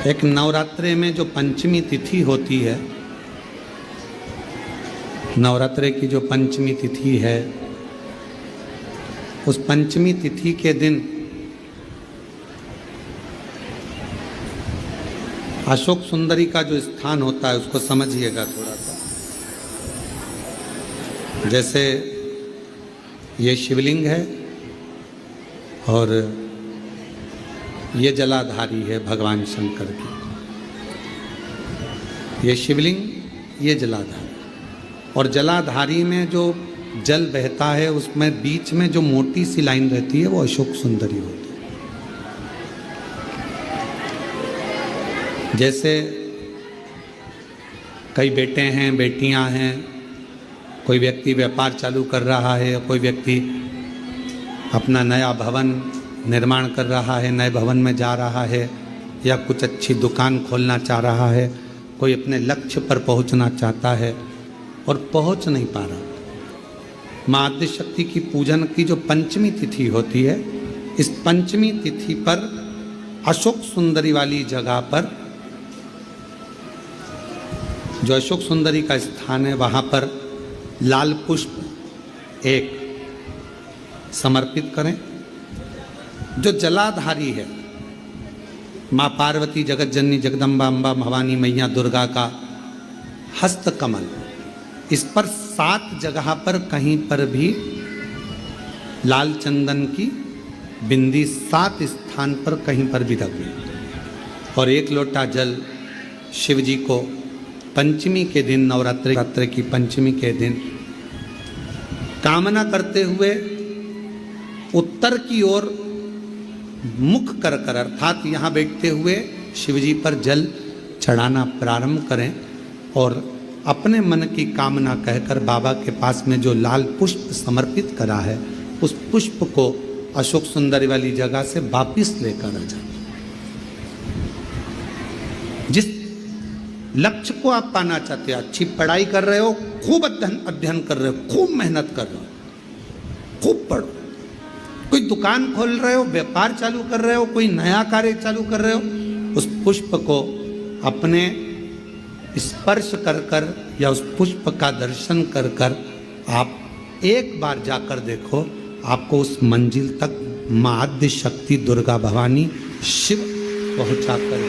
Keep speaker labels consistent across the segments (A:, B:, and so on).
A: एक नवरात्रे में जो पंचमी तिथि होती है, नवरात्रे की जो पंचमी तिथि है, उस पंचमी तिथि के दिन अशोक सुंदरी का जो स्थान होता है उसको समझिएगा थोड़ा सा। जैसे ये शिवलिंग है और ये जलाधारी है भगवान शंकर की। ये शिवलिंग, ये जलाधारी, और जलाधारी में जो जल बहता है उसमें बीच में जो मोटी सी लाइन रहती है वो अशोक सुंदरी होती है। जैसे कई बेटे हैं, बेटियां हैं, कोई व्यक्ति व्यापार चालू कर रहा है, कोई व्यक्ति अपना नया भवन निर्माण कर रहा है, नए भवन में जा रहा है, या कुछ अच्छी दुकान खोलना चाह रहा है, कोई अपने लक्ष्य पर पहुंचना चाहता है और पहुंच नहीं पा रहा। माँ आद्यशक्ति की पूजन की जो पंचमी तिथि होती है, इस पंचमी तिथि पर अशोक सुंदरी वाली जगह पर, जो अशोक सुंदरी का स्थान है, वहाँ पर लाल पुष्प एक समर्पित करें। जो जलाधारी है, माँ पार्वती, जगत जननी, जगदम्बा, अम्बा, भवानी मैया दुर्गा का हस्त कमल, इस पर 7 जगह पर कहीं पर भी लाल चंदन की बिंदी 7 स्थान पर कहीं पर भी रख दें, और 1 लोटा जल शिव जी को पंचमी के दिन, नवरात्रि की पंचमी के दिन कामना करते हुए उत्तर की ओर मुख कर कर, अर्थात यहाँ बैठते हुए शिवजी पर जल चढ़ाना प्रारंभ करें और अपने मन की कामना कहकर बाबा के पास में जो लाल पुष्प समर्पित करा है उस पुष्प को अशोक सुंदरी वाली जगह से वापिस लेकर आ जाए। जिस लक्ष्य को आप पाना चाहते हो, अच्छी पढ़ाई कर रहे हो, खूब अध्ययन कर रहे हो, खूब मेहनत कर रहे हो, खूब पढ़ो, कोई दुकान खोल रहे हो, व्यापार चालू कर रहे हो, कोई नया कार्य चालू कर रहे हो, उस पुष्प को अपने स्पर्श कर कर या उस पुष्प का दर्शन कर कर आप एक बार जाकर देखो, आपको उस मंजिल तक माँ आद्यशक्ति दुर्गा भवानी शिव पहुंचा कर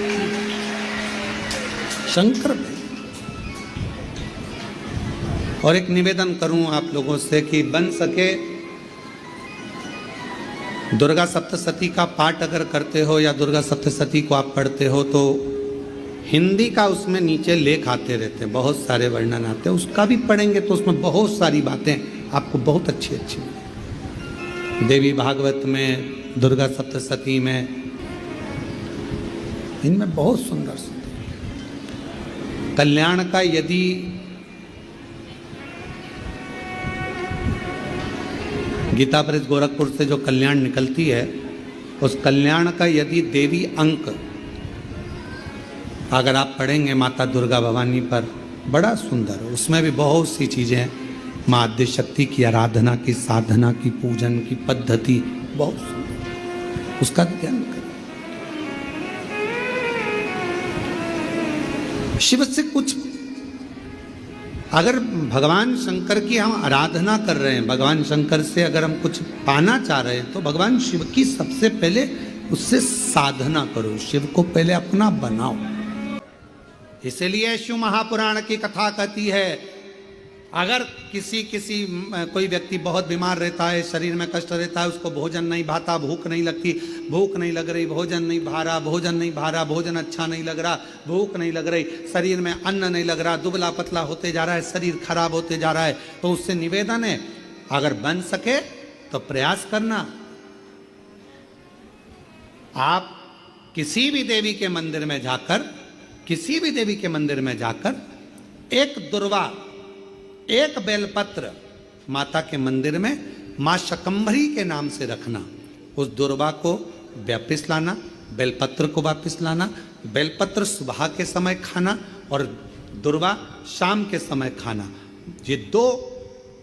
A: शंकर। और एक निवेदन करूं आप लोगों से कि बन सके दुर्गा सप्तशती का पाठ अगर करते हो या दुर्गा सप्तशती को आप पढ़ते हो तो हिंदी का उसमें नीचे लेख आते रहते हैं, बहुत सारे वर्णन आते हैं, उसका भी पढ़ेंगे तो उसमें बहुत सारी बातें आपको बहुत अच्छी अच्छी देवी भागवत में, दुर्गा सप्तशती में, इनमें बहुत सुंदर सुंदर कल्याण का, यदि गीता प्रेस गोरखपुर से जो कल्याण निकलती है, उस कल्याण का यदि देवी अंक अगर आप पढ़ेंगे माता दुर्गा भवानी पर, बड़ा सुंदर, उसमें भी बहुत सी चीज़ें हैं, माँ आद्यशक्ति की आराधना की, साधना की, पूजन की पद्धति बहुत सुंदर, उसका ध्यान करें। शिव से कुछ, अगर भगवान शंकर की हम आराधना कर रहे हैं, भगवान शंकर से अगर हम कुछ पाना चाह रहे हैं तो भगवान शिव की सबसे पहले उससे साधना करो, शिव को पहले अपना बनाओ। इसलिए शिव महापुराण की कथा कहती है, अगर कोई व्यक्ति बहुत बीमार रहता है, शरीर में कष्ट रहता है, उसको भोजन नहीं भाता, भूख नहीं लगती, भूख नहीं लग रही, भोजन नहीं भा रहा, भोजन अच्छा नहीं लग रहा, भूख नहीं लग रही, शरीर में अन्न नहीं लग रहा, दुबला पतला होते जा रहा है, शरीर खराब होते जा रहा है, तो उससे निवेदन है, अगर बन सके तो प्रयास करना, आप किसी भी देवी के मंदिर में जाकर एक दुर्वा, एक बेलपत्र माता के मंदिर में माँ शकंभरी के नाम से रखना, उस दुर्वा को वापिस लाना, बेलपत्र को वापिस लाना, बेलपत्र सुबह के समय खाना और दुर्वा शाम के समय खाना, ये 2,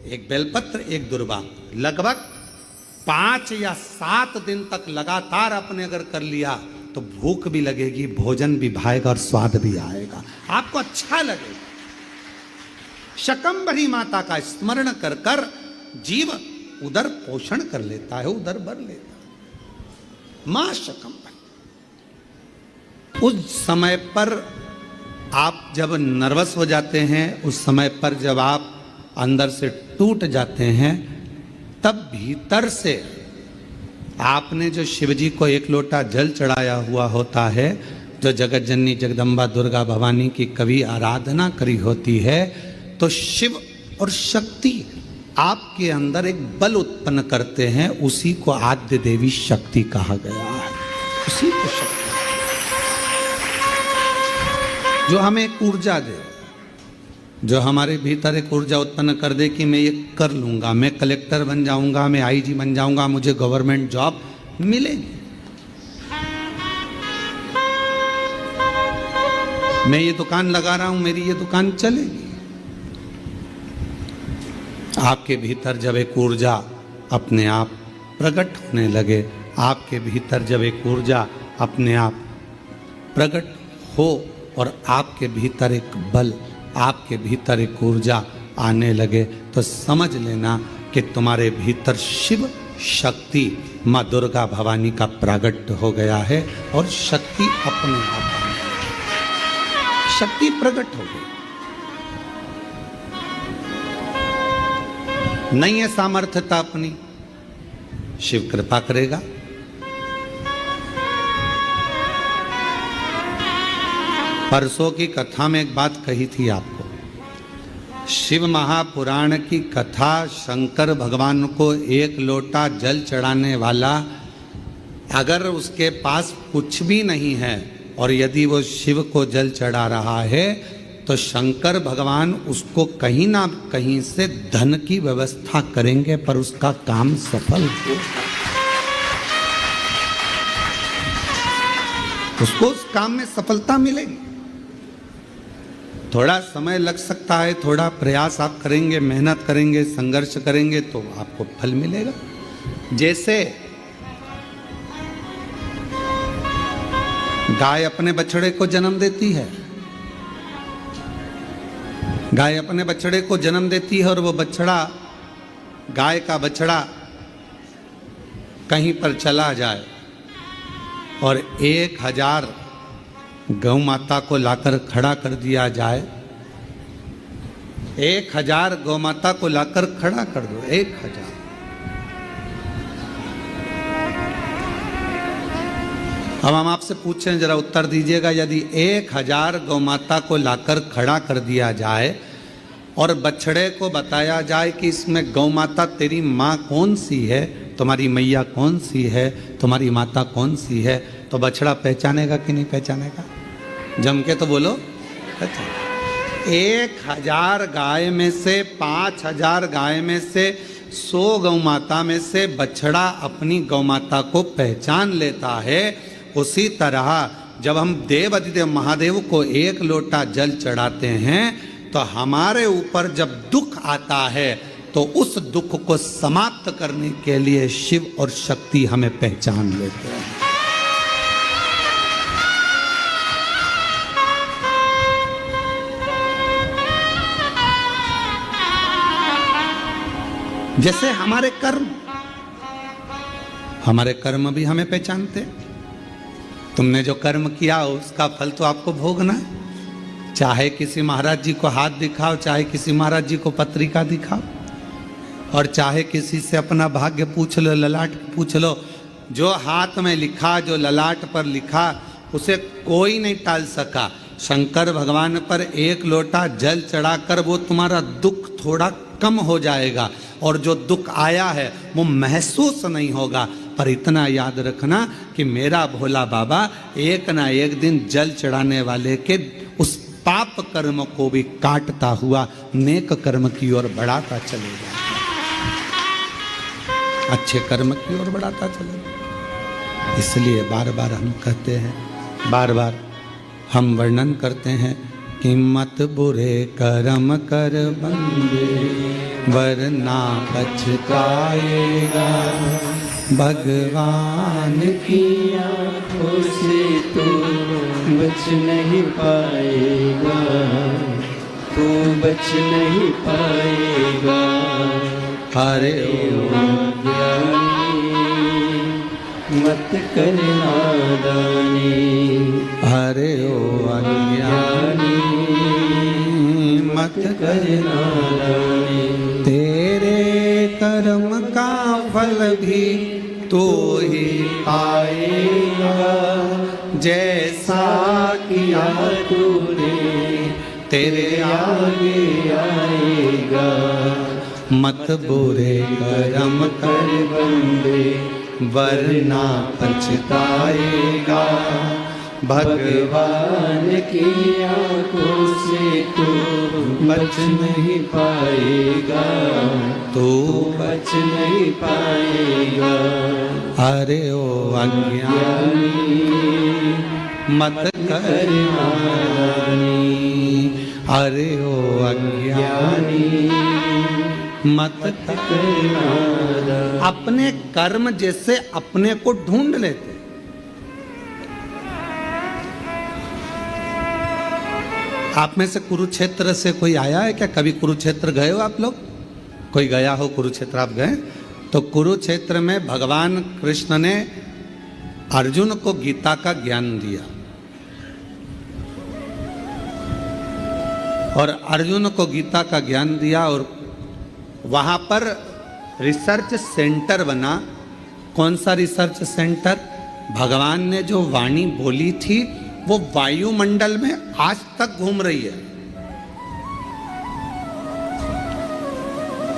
A: एक बेलपत्र एक दुर्वा, लगभग 5 या 7 दिन तक लगातार आपने अगर कर लिया तो भूख भी लगेगी, भोजन भी भाएगा और स्वाद भी आएगा, आपको अच्छा लगेगा। शकंभरी माता का स्मरण कर कर जीव उदर पोषण कर लेता है, उदर भर लेता है। मां शकंभरी। उस समय पर आप जब नर्वस हो जाते हैं, उस समय पर जब आप अंदर से टूट जाते हैं, तब भीतर से आपने जो शिवजी को एक लोटा जल चढ़ाया हुआ होता है, जो जगत जननी जगदम्बा दुर्गा भवानी की कभी आराधना करी होती है, तो शिव और शक्ति आपके अंदर एक बल उत्पन्न करते हैं, उसी को आद्य देवी शक्ति कहा गया है। उसी को शक्ति जो हमें एक ऊर्जा दे, जो हमारे भीतर एक ऊर्जा उत्पन्न कर दे कि मैं ये कर लूंगा, मैं कलेक्टर बन जाऊंगा, मैं आईजी बन जाऊंगा, मुझे गवर्नमेंट जॉब मिलेगी, मैं ये दुकान लगा रहा हूं, मेरी ये दुकान चलेगी। आपके भीतर जब एक ऊर्जा अपने आप प्रकट होने लगे, आपके भीतर जब एक ऊर्जा अपने आप प्रकट हो और आपके भीतर एक बल, आपके भीतर एक ऊर्जा आने लगे, तो समझ लेना कि तुम्हारे भीतर शिव शक्ति माँ दुर्गा भवानी का प्रागट्य हो गया है और शक्ति अपने आप शक्ति प्रकट हो गई। नहीं है सामर्थ्यता अपनी, शिव कृपा करेगा। परसों की कथा में एक बात कही थी आपको, शिव महापुराण की कथा, शंकर भगवान को एक लोटा जल चढ़ाने वाला अगर उसके पास कुछ भी नहीं है और यदि वो शिव को जल चढ़ा रहा है, तो शंकर भगवान उसको कहीं ना कहीं से धन की व्यवस्था करेंगे, पर उसका काम सफल होगा, उसको उस काम में सफलता मिलेगी। थोड़ा समय लग सकता है, थोड़ा प्रयास आप करेंगे, मेहनत करेंगे, संघर्ष करेंगे तो आपको फल मिलेगा। जैसे गाय अपने बछड़े को जन्म देती है, गाय अपने बछड़े को जन्म देती है और वो बछड़ा, गाय का बछड़ा कहीं पर चला जाए और 1000 गौ माता को लाकर खड़ा कर दिया जाए, 1000 गौ माता को लाकर खड़ा कर दो, 1000। अब हम आपसे पूछें, जरा उत्तर दीजिएगा, यदि 1000 गौ माता को लाकर खड़ा कर दिया जाए और बछड़े को बताया जाए कि इसमें गौ माता तेरी माँ कौन सी है, तुम्हारी मैया कौन सी है, तुम्हारी माता कौन सी है, तो बछड़ा पहचानेगा कि नहीं पहचानेगा? जम के तो बोलो। अच्छा, 1000 गाय में से, 5000 गाय में से, 100 गौ माता में से बछड़ा अपनी गौ माता को पहचान लेता है। उसी तरह जब हम देव अधिदेव महादेव को एक लोटा जल चढ़ाते हैं, तो हमारे ऊपर जब दुख आता है, तो उस दुख को समाप्त करने के लिए शिव और शक्ति हमें पहचान लेते हैं। जैसे हमारे कर्म भी हमें पहचानते। तुमने जो कर्म किया उसका फल तो आपको भोगना है। चाहे किसी महाराज जी को हाथ दिखाओ, चाहे किसी महाराज जी को पत्रिका दिखाओ, और चाहे किसी से अपना भाग्य पूछ लो, ललाट पूछ लो, जो हाथ में लिखा, जो ललाट पर लिखा, उसे कोई नहीं टाल सका। शंकर भगवान पर एक लोटा जल चढ़ाकर वो तुम्हारा दुख थोड़ा कम हो जाएगा, और जो दुख आया है वो महसूस नहीं होगा। पर इतना याद रखना कि मेरा भोला बाबा एक ना एक दिन जल चढ़ाने वाले के उस पाप कर्म को भी काटता हुआ नेक कर्म की ओर बढ़ाता चलेगा, अच्छे कर्म की ओर बढ़ाता चलेगा। इसलिए बार बार हम कहते हैं, बार बार हम वर्णन करते हैं कि मत बुरे कर्म कर बंदे, वरना पछताएगा भगवान की
B: आँखों से तू बच नहीं पाएगा, तू बच नहीं पाएगा।
A: हरे
B: अज्ञानी मत कर नादानी,
A: हरे ओ अज्ञानी मत
B: कर नादानी।
A: तेरे कर्म का फल भी तो ही
B: पाएगा,
A: जैसा
B: किया तूने
A: तेरे
B: आगे आएगा।
A: मत बुरे कर्म
B: कर बंदे
A: वरना पछताएगा।
B: भगवान की आँखों से तू बच नहीं पाएगा,
A: तू
B: बच नहीं पाएगा।
A: हरे ओ अज्ञानी मत कर नादानी, हरे ओ अज्ञानी मत कर नादानी। अपने कर्म जैसे अपने को ढूंढ लेते। आप में से कुरुक्षेत्र से कोई आया है क्या? कभी कुरुक्षेत्र गए हो आप लोग? कोई गया हो कुरुक्षेत्र? आप गए? तो कुरुक्षेत्र में भगवान कृष्ण ने अर्जुन को गीता का ज्ञान दिया और अर्जुन को गीता का ज्ञान दिया और वहां पर रिसर्च सेंटर बना। कौन सा रिसर्च सेंटर? भगवान ने जो वाणी बोली थी वो वायुमंडल में आज तक घूम रही है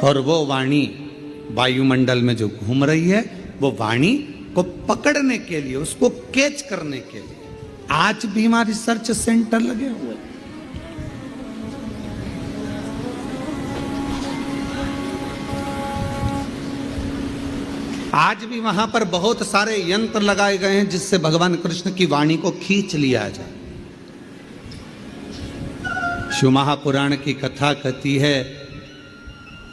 A: और वो वाणी वायुमंडल में जो घूम रही है वो वाणी को पकड़ने के लिए, उसको कैच करने के लिए आज भी वहां रिसर्च सेंटर लगे हुए हैं। आज भी वहां पर बहुत सारे यंत्र लगाए गए हैं जिससे भगवान कृष्ण की वाणी को खींच लिया जाए। शिव महापुराण की कथा कहती है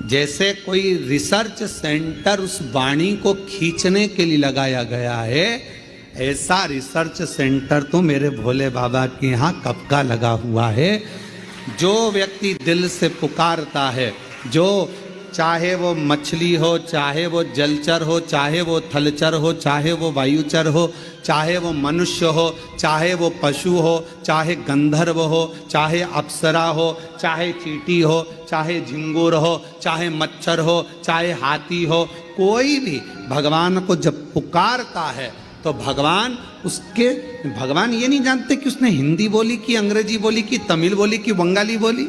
A: जैसे कोई रिसर्च सेंटर उस वाणी को खींचने के लिए लगाया गया है, ऐसा रिसर्च सेंटर तो मेरे भोले बाबा के यहाँ कब का लगा हुआ है। जो व्यक्ति दिल से पुकारता है, जो चाहे वो मछली हो, चाहे वो जलचर हो, चाहे वो थलचर हो, चाहे वो वायुचर हो, चाहे वो मनुष्य हो, चाहे वो पशु हो, चाहे गंधर्व हो, चाहे अप्सरा हो, चाहे चींटी हो, चाहे झिंगुर हो, चाहे मच्छर हो, चाहे हाथी हो, कोई भी भगवान को जब पुकारता है तो भगवान ये नहीं जानते कि उसने हिंदी बोली कि अंग्रेजी बोली कि तमिल बोली कि बंगाली बोली,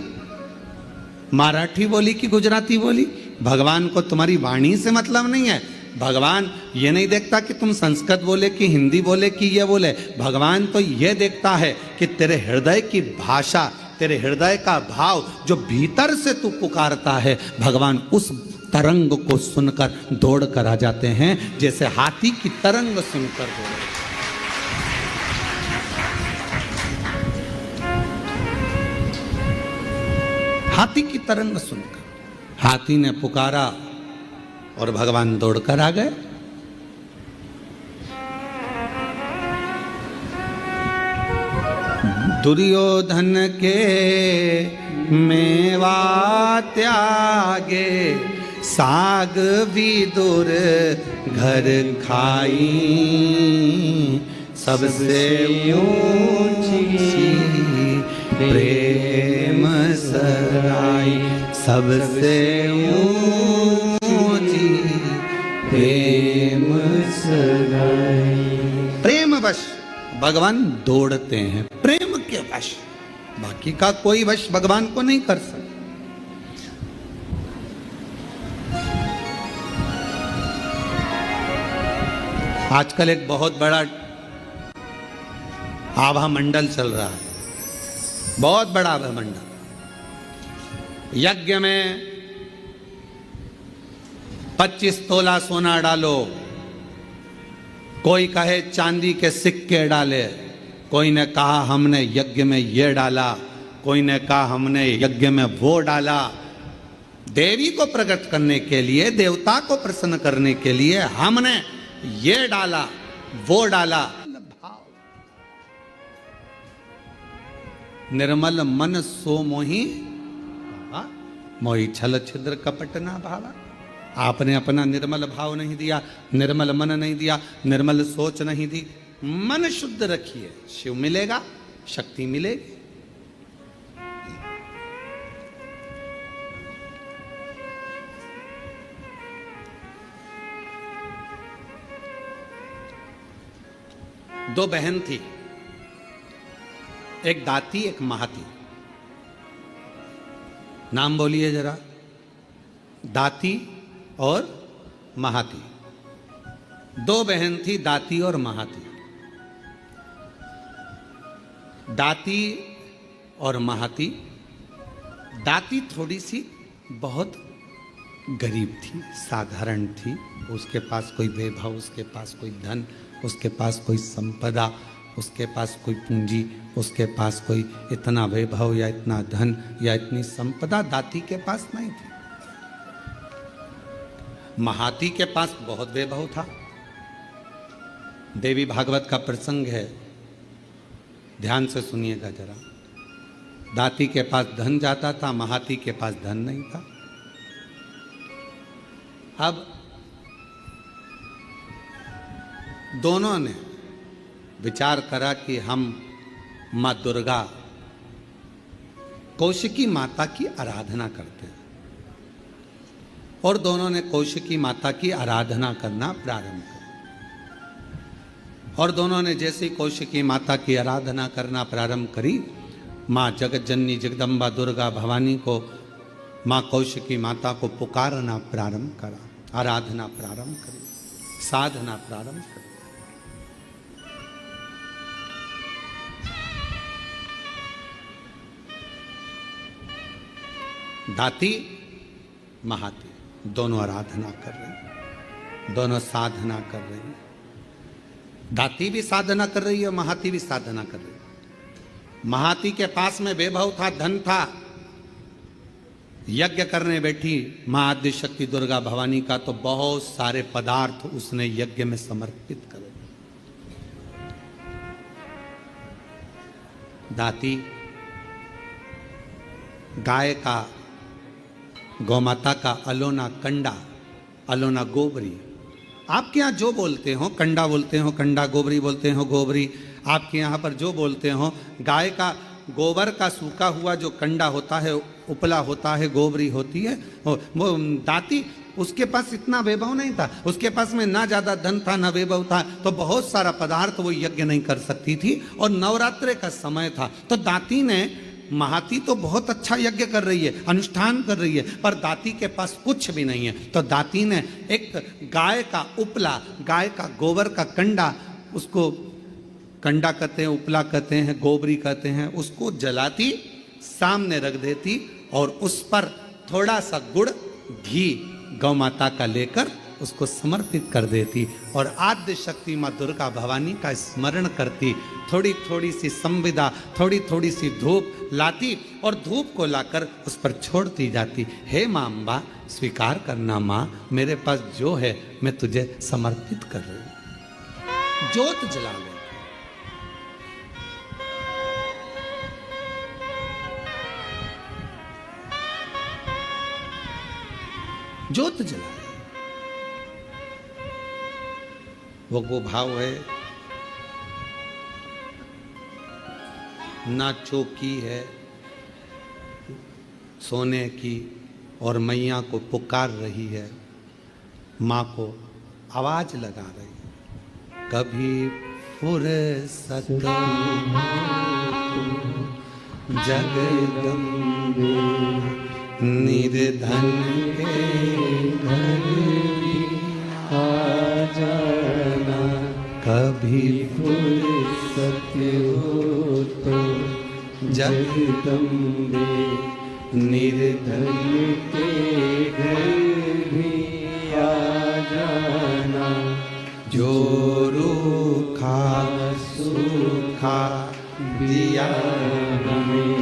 A: मराठी बोली कि गुजराती बोली। भगवान को तुम्हारी वाणी से मतलब नहीं है। भगवान ये नहीं देखता कि तुम संस्कृत बोले कि हिंदी बोले कि ये बोले। भगवान तो ये देखता है कि तेरे हृदय की भाषा, तेरे हृदय का भाव जो भीतर से तू पुकारता है, भगवान उस तरंग को सुनकर दौड़ कर आ जाते हैं, जैसे हाथी की तरंग सुनकर दौड़े। हाथी की तरंग सुनकर हाथी ने पुकारा और भगवान दौड़कर आ गए। दुर्योधन के मेवा त्यागे, साग विदुर घर खाई, सबसे ऊंची प्रेम सराई, सबसे ऊंची प्रेम सराई। प्रेम वश भगवान दौड़ते हैं, प्रेम के वश। बाकी का कोई वश भगवान को नहीं कर सकता। आजकल एक बहुत बड़ा आभा मंडल चल रहा है, बहुत बड़ा आभा मंडल। यज्ञ में 25 तोला सोना डालो, कोई कहे चांदी के सिक्के डाले, कोई ने कहा हमने यज्ञ में ये डाला, कोई ने कहा हमने यज्ञ में वो डाला। देवी को प्रकट करने के लिए, देवता को प्रसन्न करने के लिए हमने ये डाला वो डाला। भाव निर्मल मन सो मोहि मोहि छल छिद्र कपट ना भावा। आपने अपना निर्मल भाव नहीं दिया, निर्मल मन नहीं दिया, निर्मल सोच नहीं दी। मन शुद्ध रखिए, शिव मिलेगा, शक्ति मिलेगी। दो बहन थी, एक दाती एक महाती। नाम बोलिए जरा, दाती और महाती। दो बहन थी, दाती और महाती। दाती और महाती। दाती थोड़ी सी बहुत गरीब थी, साधारण थी। उसके पास कोई वैभव, उसके पास कोई धन, उसके पास कोई संपदा, उसके पास कोई पूंजी, उसके पास कोई इतना वैभव या इतना धन या इतनी संपदा दाती के पास नहीं थी। महाती के पास बहुत वैभव था। देवी भागवत का प्रसंग है, ध्यान से सुनिएगा जरा। दाती के पास धन जाता था, महाती के पास धन नहीं था। अब दोनों ने विचार करा कि हम माँ दुर्गा कौशिकी माता की आराधना करते हैं, और दोनों ने कौशिकी माता की आराधना करना प्रारंभ किया। और दोनों ने जैसे ही कौशिकी माता की आराधना करना प्रारंभ करी, माँ जगत जननी जगदम्बा दुर्गा भवानी को, माँ कौशिकी माता को पुकारना प्रारंभ करा, आराधना प्रारंभ करी, साधना प्रारंभ करी। दाती महाती दोनों आराधना कर रहे हैं, दोनों साधना कर रहे हैं। दाती भी साधना कर रही है, महाती भी साधना कर रही है। महाती के पास में वैभव था, धन था। यज्ञ करने बैठी मां आद्य शक्ति दुर्गा भवानी का, तो बहुत सारे पदार्थ उसने यज्ञ में समर्पित कर दिए। दाती गाय का, गौमाता का अलोना कंडा, अलोना गोबरी, आपके यहाँ जो बोलते हो, कंडा बोलते हो कंडा, गोबरी बोलते हो गोबरी, आपके यहाँ पर जो बोलते हो, गाय का गोबर का सूखा हुआ जो कंडा होता है, उपला होता है, गोबरी होती है। वो दाती, उसके पास इतना वैभव नहीं था, उसके पास में ना ज़्यादा धन था ना वैभव था, तो बहुत सारा पदार्थ वो यज्ञ नहीं कर सकती थी। और नवरात्रे का समय था, तो दाती ने, महाती तो बहुत अच्छा यज्ञ कर रही है, अनुष्ठान कर रही है, पर दाती के पास कुछ भी नहीं है। तो दाती ने एक गाय का उपला, गाय का गोबर का कंडा, उसको कंडा कहते हैं, उपला कहते हैं, गोबरी कहते हैं, उसको जलाती, सामने रख देती, और उस पर थोड़ा सा गुड़ घी गौ माता का लेकर उसको समर्पित कर देती, और आद्य शक्ति माँ दुर्गा भवानी का स्मरण करती। थोड़ी थोड़ी सी संविदा, थोड़ी थोड़ी सी धूप लाती, और धूप को लाकर उस पर छोड़ती जाती। हे माँ अम्बा, स्वीकार करना माँ, मेरे पास जो है मैं तुझे समर्पित कर रही हूँ। ज्योत जला ले। ज्योत जला, वो भाव है, ना चौकी है सोने की, और मैया को पुकार रही है, माँ को आवाज लगा रही है, कभी फुर्सत जगदम्बे निर्धन के घर आ जाना, कभी फुर्सत हो तो जगदम्बे निर्धन के घर भी आ जाना, जो रूखा सूखा दिया हमें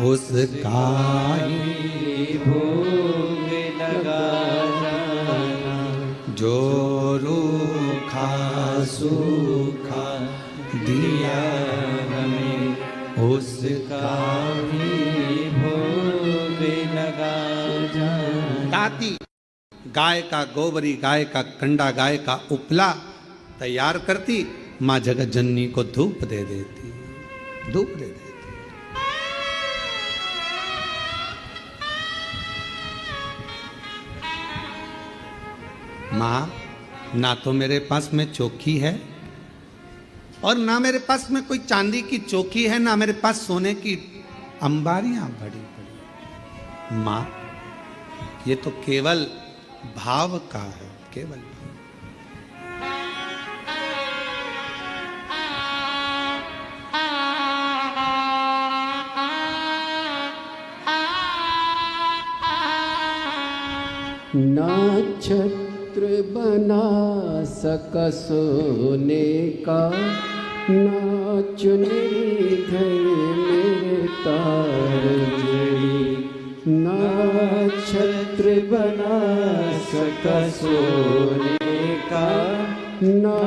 A: उसका ही भोग लगा जाना, जो रूखा सूखा दिया हमें
B: उसका भी भोग लगा जाना।
A: दाती गाय का गोबरी, गाय का कंडा, गाय का उपला तैयार करती, माँ जगत जननी को धूप दे देती, धूप दे देती। माँ, ना तो मेरे पास में चौकी है और ना मेरे पास में कोई चांदी की चौकी है, ना मेरे पास सोने की अंबारियां बड़ी बड़ी। माँ, ये तो केवल भाव का है, केवल भाव।
B: ना छत्र बना सक सोने का, ना चुनरी घर मेरे तार जड़ी। ना छत्र बना सक सोने का, ना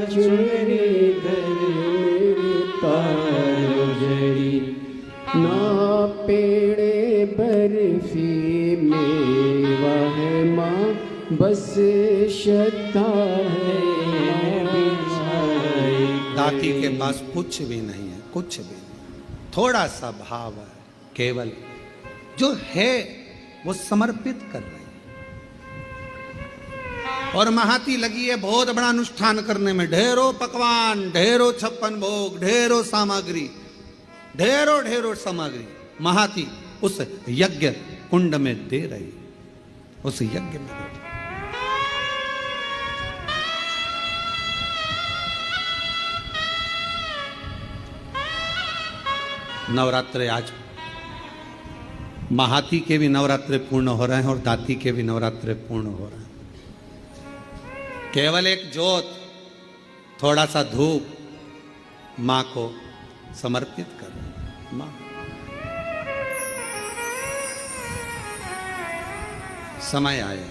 B: चुनरी घर मेरे तार जड़ी। ना पेड़े बर्फी मेवा है माँ, बस श्रद्धा है।
A: दाती के पास कुछ भी नहीं है, कुछ भी नहीं, थोड़ा सा भाव है, केवल जो है वो समर्पित कर रही है। और महाती लगी है बहुत बड़ा अनुष्ठान करने में, ढेरों पकवान, ढेरों 56 भोग, ढेरों सामग्री, ढेरों ढेरों सामग्री महाती उस यज्ञ कुंड में दे रही, उस यज्ञ में दे रही। नवरात्र आज महाती के भी नवरात्र पूर्ण हो रहे हैं और दाती के भी नवरात्र पूर्ण हो रहे हैं। केवल एक जोत, थोड़ा सा धूप मां को समर्पित कर रहे हैं। मां, समय आया,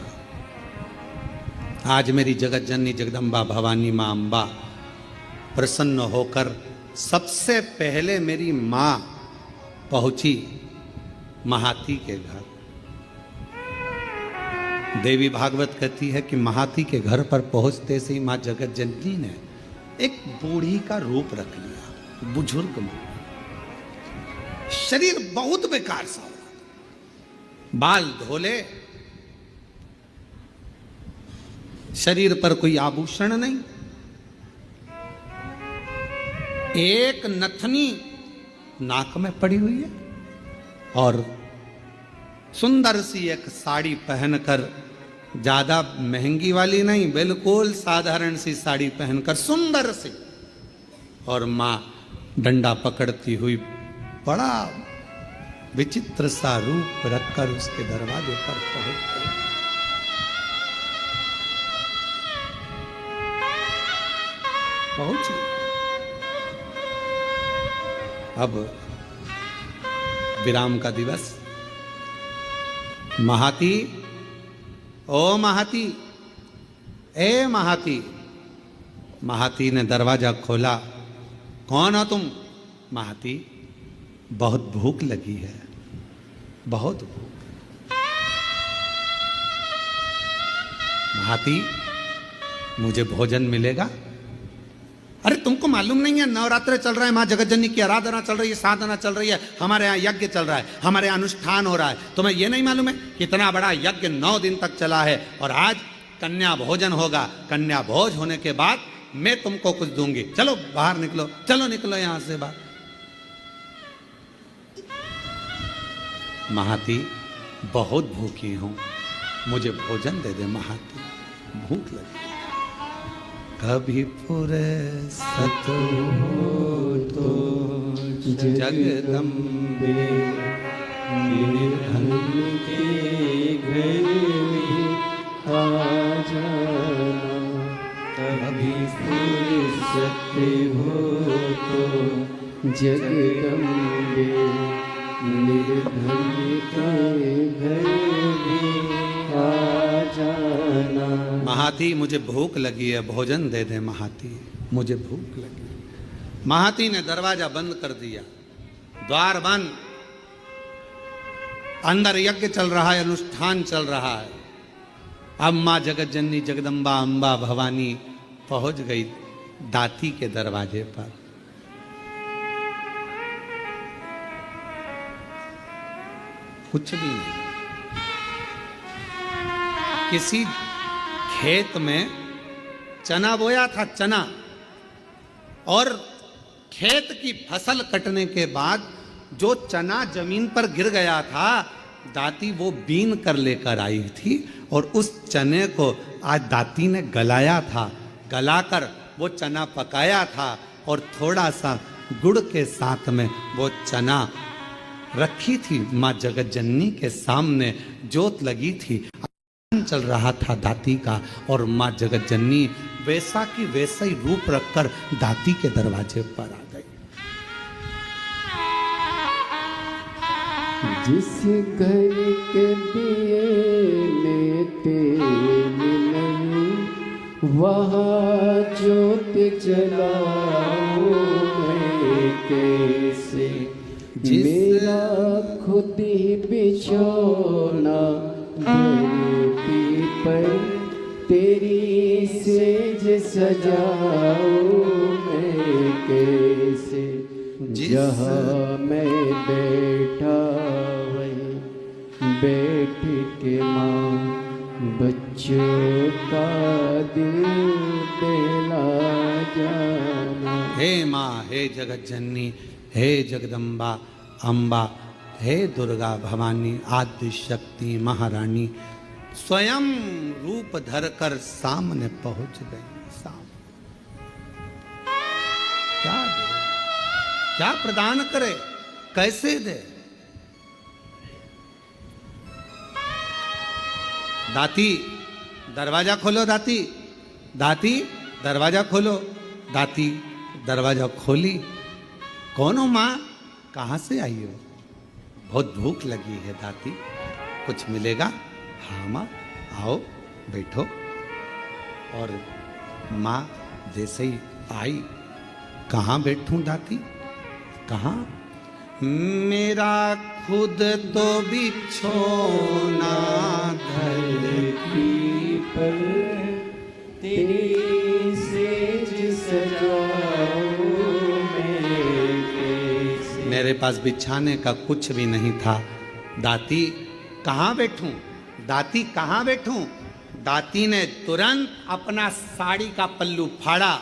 A: आज मेरी जगत जननी जगदम्बा भवानी मां अम्बा प्रसन्न होकर सबसे पहले मेरी मां पहुंची महाती के घर। देवी भागवत कहती है कि महाती के घर पर पहुंचते से ही मां जगत जननी ने एक बूढ़ी का रूप रख लिया, बुजुर्ग मां, शरीर बहुत बेकार सा हो, बाल धोले, शरीर पर कोई आभूषण नहीं, एक नथनी नाक में पड़ी हुई है और सुंदर सी एक साड़ी पहनकर, ज्यादा महंगी वाली नहीं, बिल्कुल साधारण सी साड़ी पहनकर सुंदर सी, और मां डंडा पकड़ती हुई बड़ा विचित्र सा रूप रखकर उसके दरवाजे पर पहुंच गई। पहुंची। अब विराम का दिवस। महाती, ओ महाती, ए महाती। महाती ने दरवाजा खोला। कौन हो तुम? महाती, बहुत भूख लगी है, बहुत भूख। महाती, मुझे भोजन मिलेगा? अरे तुमको मालूम नहीं है नवरात्र चल रहा है, मां जगतजननी की आराधना चल रही है, साधना चल रही है, हमारे यहाँ यज्ञ चल रहा है, हमारे यहाँ अनुष्ठान हो रहा है। तुम्हें यह नहीं मालूम है कितना बड़ा यज्ञ 9 दिन तक चला है और आज कन्या भोजन होगा। कन्या भोज होने के बाद मैं तुमको कुछ दूंगी। चलो बाहर निकलो, चलो निकलो यहां से बाहर। महाती, बहुत भूखी हूं, मुझे भोजन दे दे महाती, भूख लगी। कभी फुर्सत हो तो जगदम्बे
B: निर्धन के घर में आ जाना। कभी फुर्सत हो तो जगदम्बे निर्धन के घर में आ जाना।
A: महाती, मुझे भूख लगी है, भोजन दे दे महाती, मुझे भूख लगी। महाती ने दरवाजा बंद कर दिया। द्वार बंद, अंदर यज्ञ चल रहा है, अनुष्ठान चल रहा है। अब मां जगत जननी जगदम्बा अंबा भवानी पहुंच गई दाती के दरवाजे पर। कुछ भी नहीं, किसी खेत में चना बोया था, चना, और खेत की फसल कटने के बाद जो चना जमीन पर गिर गया था, दाती वो बीन कर लेकर आई थी और उस चने को आज दाती ने गलाया था। गलाकर वो चना पकाया था और थोड़ा सा गुड़ के साथ में वो चना रखी थी माँ जगत जननी के सामने, जोत लगी थी, चल रहा था दाती का, और माँ जगत जननी वैसा की वैसा ही रूप रखकर दाती के दरवाजे पर आ गई।
B: जिस घर के दिए में तेल नहीं, वहाँ ज्योत जलाऊं मैं कैसे। मेरा खुद ही बिछौना धरती पर, तेरी सेज सजाऊं मैं कैसे। जहाँ मैं बैठा वहीं बैठ के माँ बच्चों का दिल दिला जाना।
A: हे माँ, हे जगत जननी, हे जगदम्बा अम्बा, हे दुर्गा भवानी आदि शक्ति महारानी, स्वयं रूप धरकर सामने पहुंच गई। क्या दे, क्या प्रदान करे, कैसे दे? दाती दरवाजा खोलो, दाती, दाती दरवाजा खोलो। दाती दरवाजा खोली। कौन हो माँ, कहाँ से आई हो? बहुत भूख लगी है दाती, कुछ मिलेगा? हाँ माँ, आओ बैठो। और माँ जैसे ही आई, कहाँ बैठूं दाती, कहाँ? मेरा खुद तो बिछोना
B: धरती पर, तेरी सेज सजाऊं मैं कैसे।
A: मेरे पास बिछाने का कुछ भी नहीं था। दाती कहाँ बैठूं, दाती कहाँ बैठूं? दाती ने तुरंत अपना साड़ी का पल्लू फाड़ा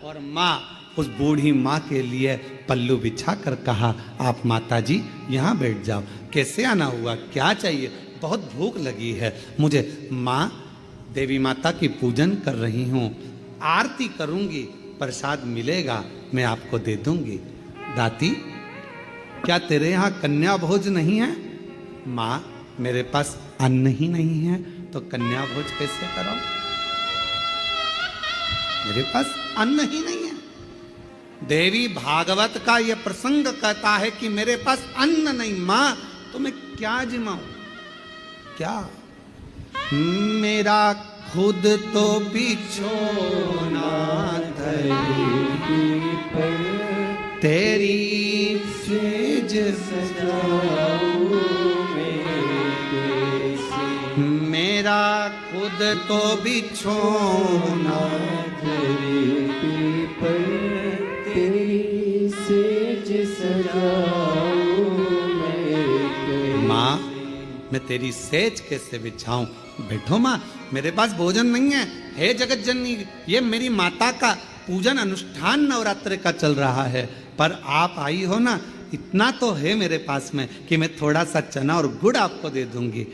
A: और माँ, उस बूढ़ी माँ के लिए पल्लू बिछा कर कहा, आप माता जी यहाँ बैठ जाओ। कैसे आना हुआ, क्या चाहिए? बहुत भूख लगी है मुझे। माँ, देवी माता की पूजन कर रही हूँ, आरती करूँगी, प्रसाद मिलेगा मैं आपको दे दूँगी। दाती, क्या तेरे यहाँ कन्या भोज नहीं है? माँ, मेरे पास अन्न ही नहीं है तो कन्या भोज कैसे करो? मेरे पास अन्न ही नहीं है। देवी भागवत का यह प्रसंग कहता है कि मेरे पास अन्न नहीं। माँ, तो मैं क्या जिमाऊं, क्या? मेरा खुद तो बिछोना धरती पर, तेरी सेज सजाऊं मैं कैसे। मेरा खुद तो बिछोना
B: धरती पर, तेरी सेज सजाऊं मैं कैसे।
A: माँ, मैं तेरी सेज कैसे बिछाऊं? बैठो माँ, मेरे पास भोजन नहीं है। हे जगत जननी, ये मेरी माता का पूजन अनुष्ठान नवरात्र का चल रहा है, पर आप आई हो ना, इतना तो है मेरे पास में कि मैं थोड़ा सा चना और गुड़ आपको दे दूंगी।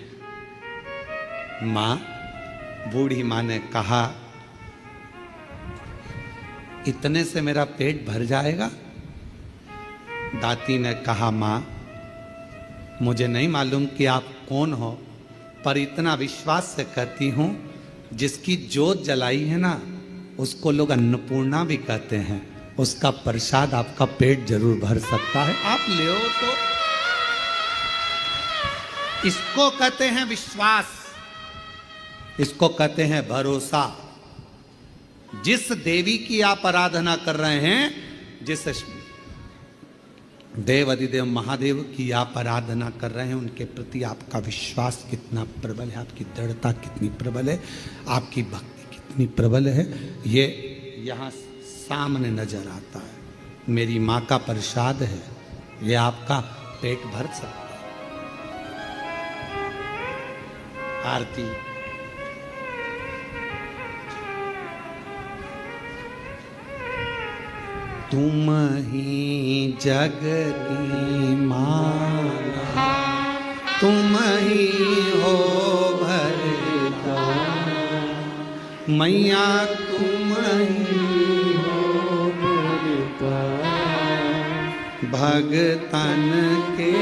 A: माँ, बूढ़ी माँ ने कहा, इतने से मेरा पेट भर जाएगा? दाती ने कहा, माँ, मुझे नहीं मालूम कि आप कौन हो, पर इतना विश्वास से कहती हूँ, जिसकी जोत जलाई है ना, उसको लोग अन्नपूर्णा भी कहते हैं। उसका प्रसाद आपका पेट जरूर भर सकता है, आप ले तो। इसको कहते हैं विश्वास, इसको कहते हैं भरोसा। जिस देवी की आप आराधना कर रहे हैं, जिस देव अधिदेव महादेव की आप आराधना कर रहे हैं, उनके प्रति आपका विश्वास कितना प्रबल है, आपकी दृढ़ता कितनी प्रबल है, आपकी भक्ति कितनी प्रबल है, ये यहाँ सामने नजर आता है। मेरी माँ का प्रसाद है, ये आपका पेट भर सकता है। आरती। तुम ही जग की माला, तुम ही हो भरता, मैया तुम ही
B: हो भरता,
A: भगतन के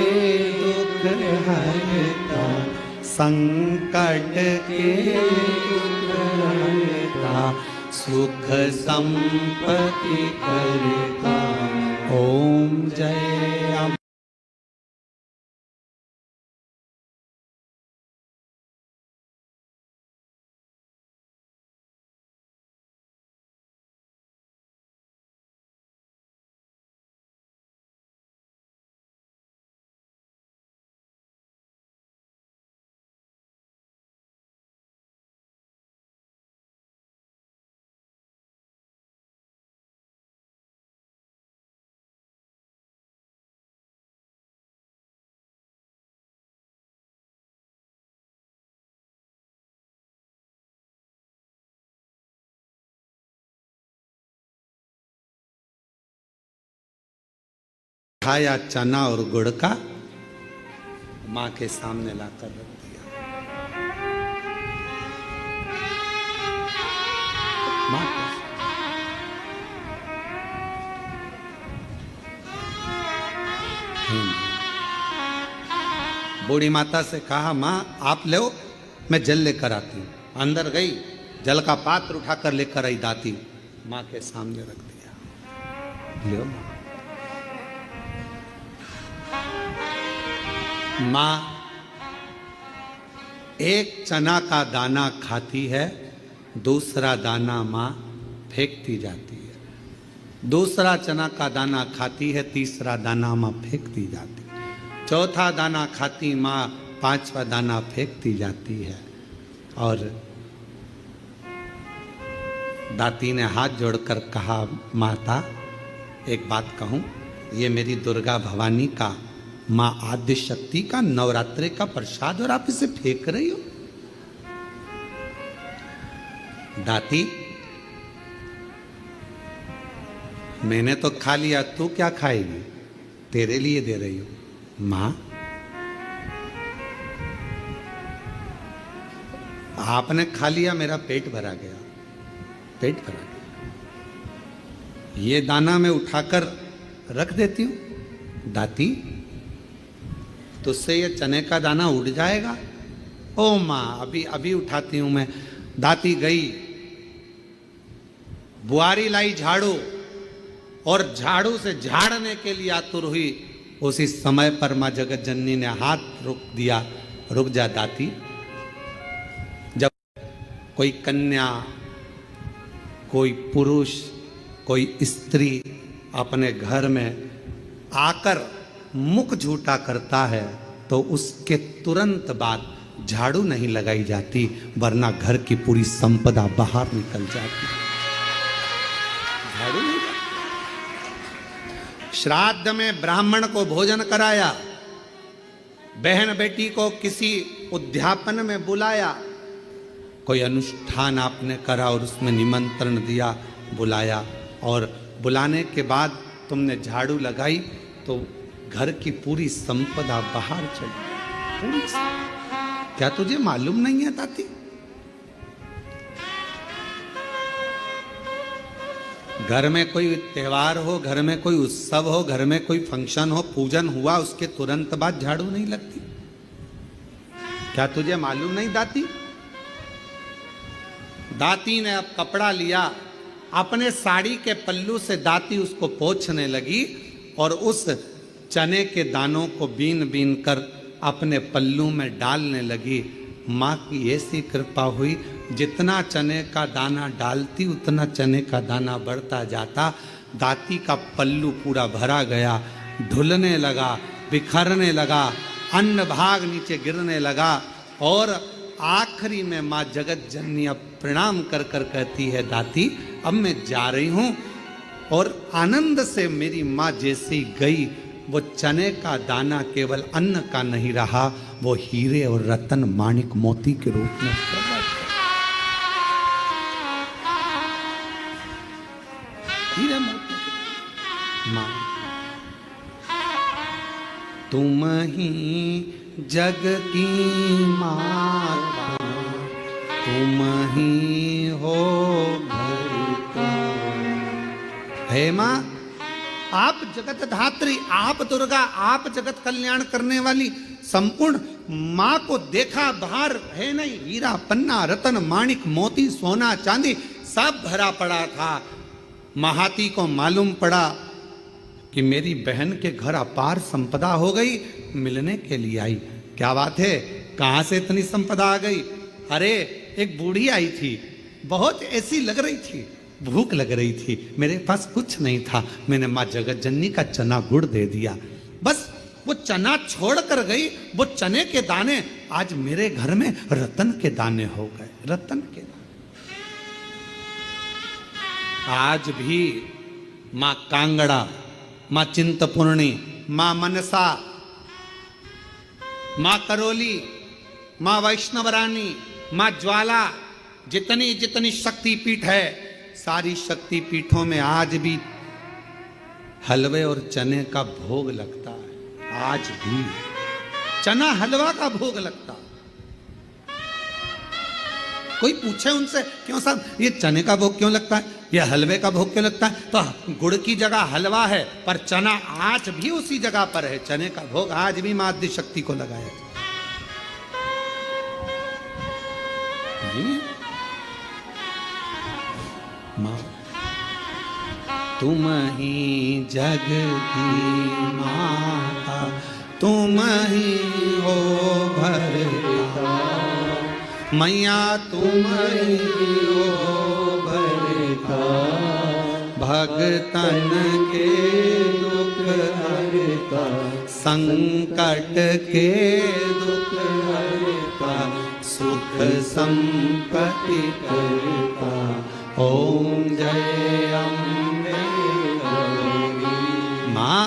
A: दुख हरता, संकट के दुख हरता, सुख संपत्ति करता। ओम जय अम्बे। खाया चना और गुड़ का, माँ के सामने लाकर रख दिया। माँ बूढ़ी माता से कहा, माँ आप ले, मैं जल लेकर आती हूँ। अंदर गई, जल का पात्र उठाकर लेकर आई, दाती माँ के सामने रख दिया। लो माँ एक चना का दाना खाती है, दूसरा दाना माँ फेंकती जाती है। दूसरा चना का दाना खाती है, तीसरा दाना माँ फेंकती जाती है। चौथा दाना खाती माँ, पांचवा दाना फेंकती जाती है। और दाती ने हाथ जोड़कर कहा, माता एक बात कहूँ, ये मेरी दुर्गा भवानी का, माँ आद्य शक्ति का नवरात्रि का प्रसाद और आप इसे फेंक रही हो। दाती मैंने तो खा लिया, तू क्या खाएगी, तेरे लिए दे रही हो। माँ आपने खा लिया, मेरा पेट भरा गया, पेट भरा गया, ये दाना मैं उठाकर रख देती हूं। दाती तुझसे ये चने का दाना उड़ जाएगा। ओ माँ अभी अभी उठाती हूं मैं। दाती गई, बुआरी लाई झाड़ू, और झाड़ू से झाड़ने के लिए आतुर हुई। उसी समय पर माँ जगत जननी ने हाथ रोक दिया, रुक जा दाती। जब कोई कन्या, कोई पुरुष, कोई स्त्री अपने घर में आकर मुख झूठा करता है तो उसके तुरंत बाद झाड़ू नहीं लगाई जाती, वरना घर की पूरी संपदा बाहर निकल जाती। झाड़ू नहीं जाती। श्राद्ध में ब्राह्मण को भोजन कराया, बहन बेटी को किसी उद्यापन में बुलाया, कोई अनुष्ठान आपने करा और उसमें निमंत्रण दिया, बुलाया, और बुलाने के बाद तुमने झाड़ू लगाई तो घर की पूरी संपदा बाहर चली। पूरी क्या तुझे मालूम नहीं है ताती? घर में कोई त्योहार हो, घर में कोई उत्सव हो, घर में कोई फंक्शन हो, पूजन हुआ, उसके तुरंत बाद झाड़ू नहीं लगती। क्या तुझे मालूम नहीं दाती? दाती ने अब कपड़ा लिया, अपने साड़ी के पल्लू से दाती उसको पोंछने लगी और उस चने के दानों को बीन बीन कर अपने पल्लू में डालने लगी। माँ की ऐसी कृपा हुई, जितना चने का दाना डालती उतना चने का दाना बढ़ता जाता। दाती का पल्लू पूरा भरा गया ढुलने लगा, बिखरने लगा, अन्न भाग नीचे गिरने लगा और आखिरी में माँ जगत जननी अब प्रणाम कर कर कहती है, दाती अब मैं जा रही हूं। और आनंद से मेरी माँ जैसी गई, वो चने का दाना केवल अन्न का नहीं रहा, वो हीरे और रतन माणिक मोती के रूप में हीरे मोती। माँ तुम ही जग की माता, तुम ही हो भरता। हे माँ, आप जगत धात्री, आप दुर्गा, आप जगत कल्याण करने वाली संपूर्ण माँ को देखा, बाहर है नहीं, हीरा पन्ना रतन माणिक मोती सोना चांदी सब भरा पड़ा था। महाती को मालूम पड़ा कि मेरी बहन के घर अपार संपदा हो गई, मिलने के लिए आई। क्या बात है, कहां से इतनी संपदा आ गई? अरे एक बूढ़ी आई थी, बहुत ऐसी लग रही थी, भूख लग रही थी, मेरे पास कुछ नहीं था, मैंने माँ जगत जननी का चना गुड़ दे दिया। बस वो चना छोड़ कर गई, वो चने के दाने आज मेरे घर में रतन के दाने हो गए, रतन के दाने। आज भी माँ कांगड़ा, माँ चिंतपूर्णी, माँ मनसा, माँ करोली, माँ वैष्णवरानी, माँ ज्वाला, जितनी जितनी शक्तिपीठ है, सारी शक्तिपीठों में आज भी हलवे और चने का भोग लगता है। आज भी चना हलवा का भोग लगता है। कोई पूछे उनसे, क्यों साहब ये चने का भोग क्यों लगता है, ये हलवे का भोग क्यों लगता है? तो गुड़ की जगह हलवा है, पर चना आज भी उसी जगह पर है। चने का भोग आज भी मां आदि शक्ति को लगाया जाए। मां तुम ही जग की माता, तुम ही हो भरता, मैया तुम ही हो भरता, भगतन के दुख हरता, संकट के दुख हरता, सुख संपत्ति करता। ओम जय अम्बे गौरी। माँ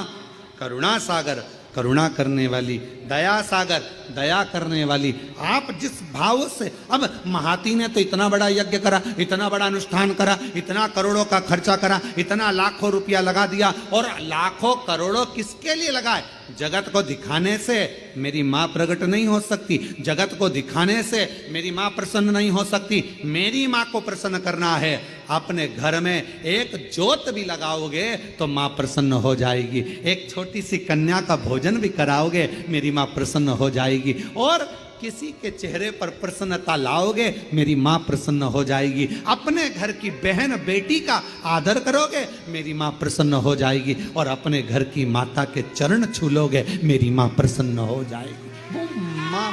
A: करुणा सागर, करुणा करने वाली, दया सागर, दया करने वाली, आप जिस भाव से, अब महाती ने तो इतना बड़ा यज्ञ करा, इतना बड़ा अनुष्ठान करा, इतना करोड़ों का खर्चा करा, इतना लाखों रुपया लगा दिया, और लाखों करोड़ों किसके लिए लगाए? जगत को दिखाने से मेरी माँ प्रकट नहीं हो सकती, जगत को दिखाने से मेरी माँ प्रसन्न नहीं हो सकती। मेरी माँ को प्रसन्न करना है, अपने घर में एक ज्योत भी लगाओगे तो माँ प्रसन्न हो जाएगी, एक छोटी सी कन्या का भोजन भी कराओगे, मेरी माँ प्रसन्न हो जाएगी, और किसी के चेहरे पर प्रसन्नता लाओगे, मेरी माँ प्रसन्न हो जाएगी। अपने घर की बहन बेटी का आदर करोगे, मेरी माँ प्रसन्न हो जाएगी, और अपने घर की माता के चरण छू लोगे, मेरी माँ प्रसन्न हो जाएगी। वो माँ,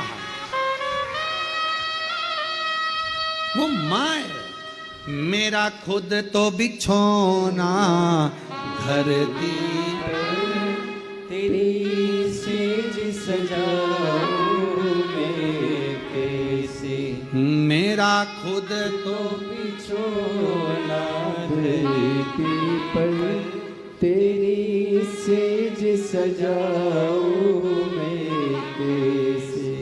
A: वो माँ है। मेरा खुद तो बिछोना घर दी,
B: तेरी सेज सजाऊं मैं कैसे,
A: मेरा खुद तो
B: बिछोना धरती पर, तेरी सेज सजाऊं मैं कैसे,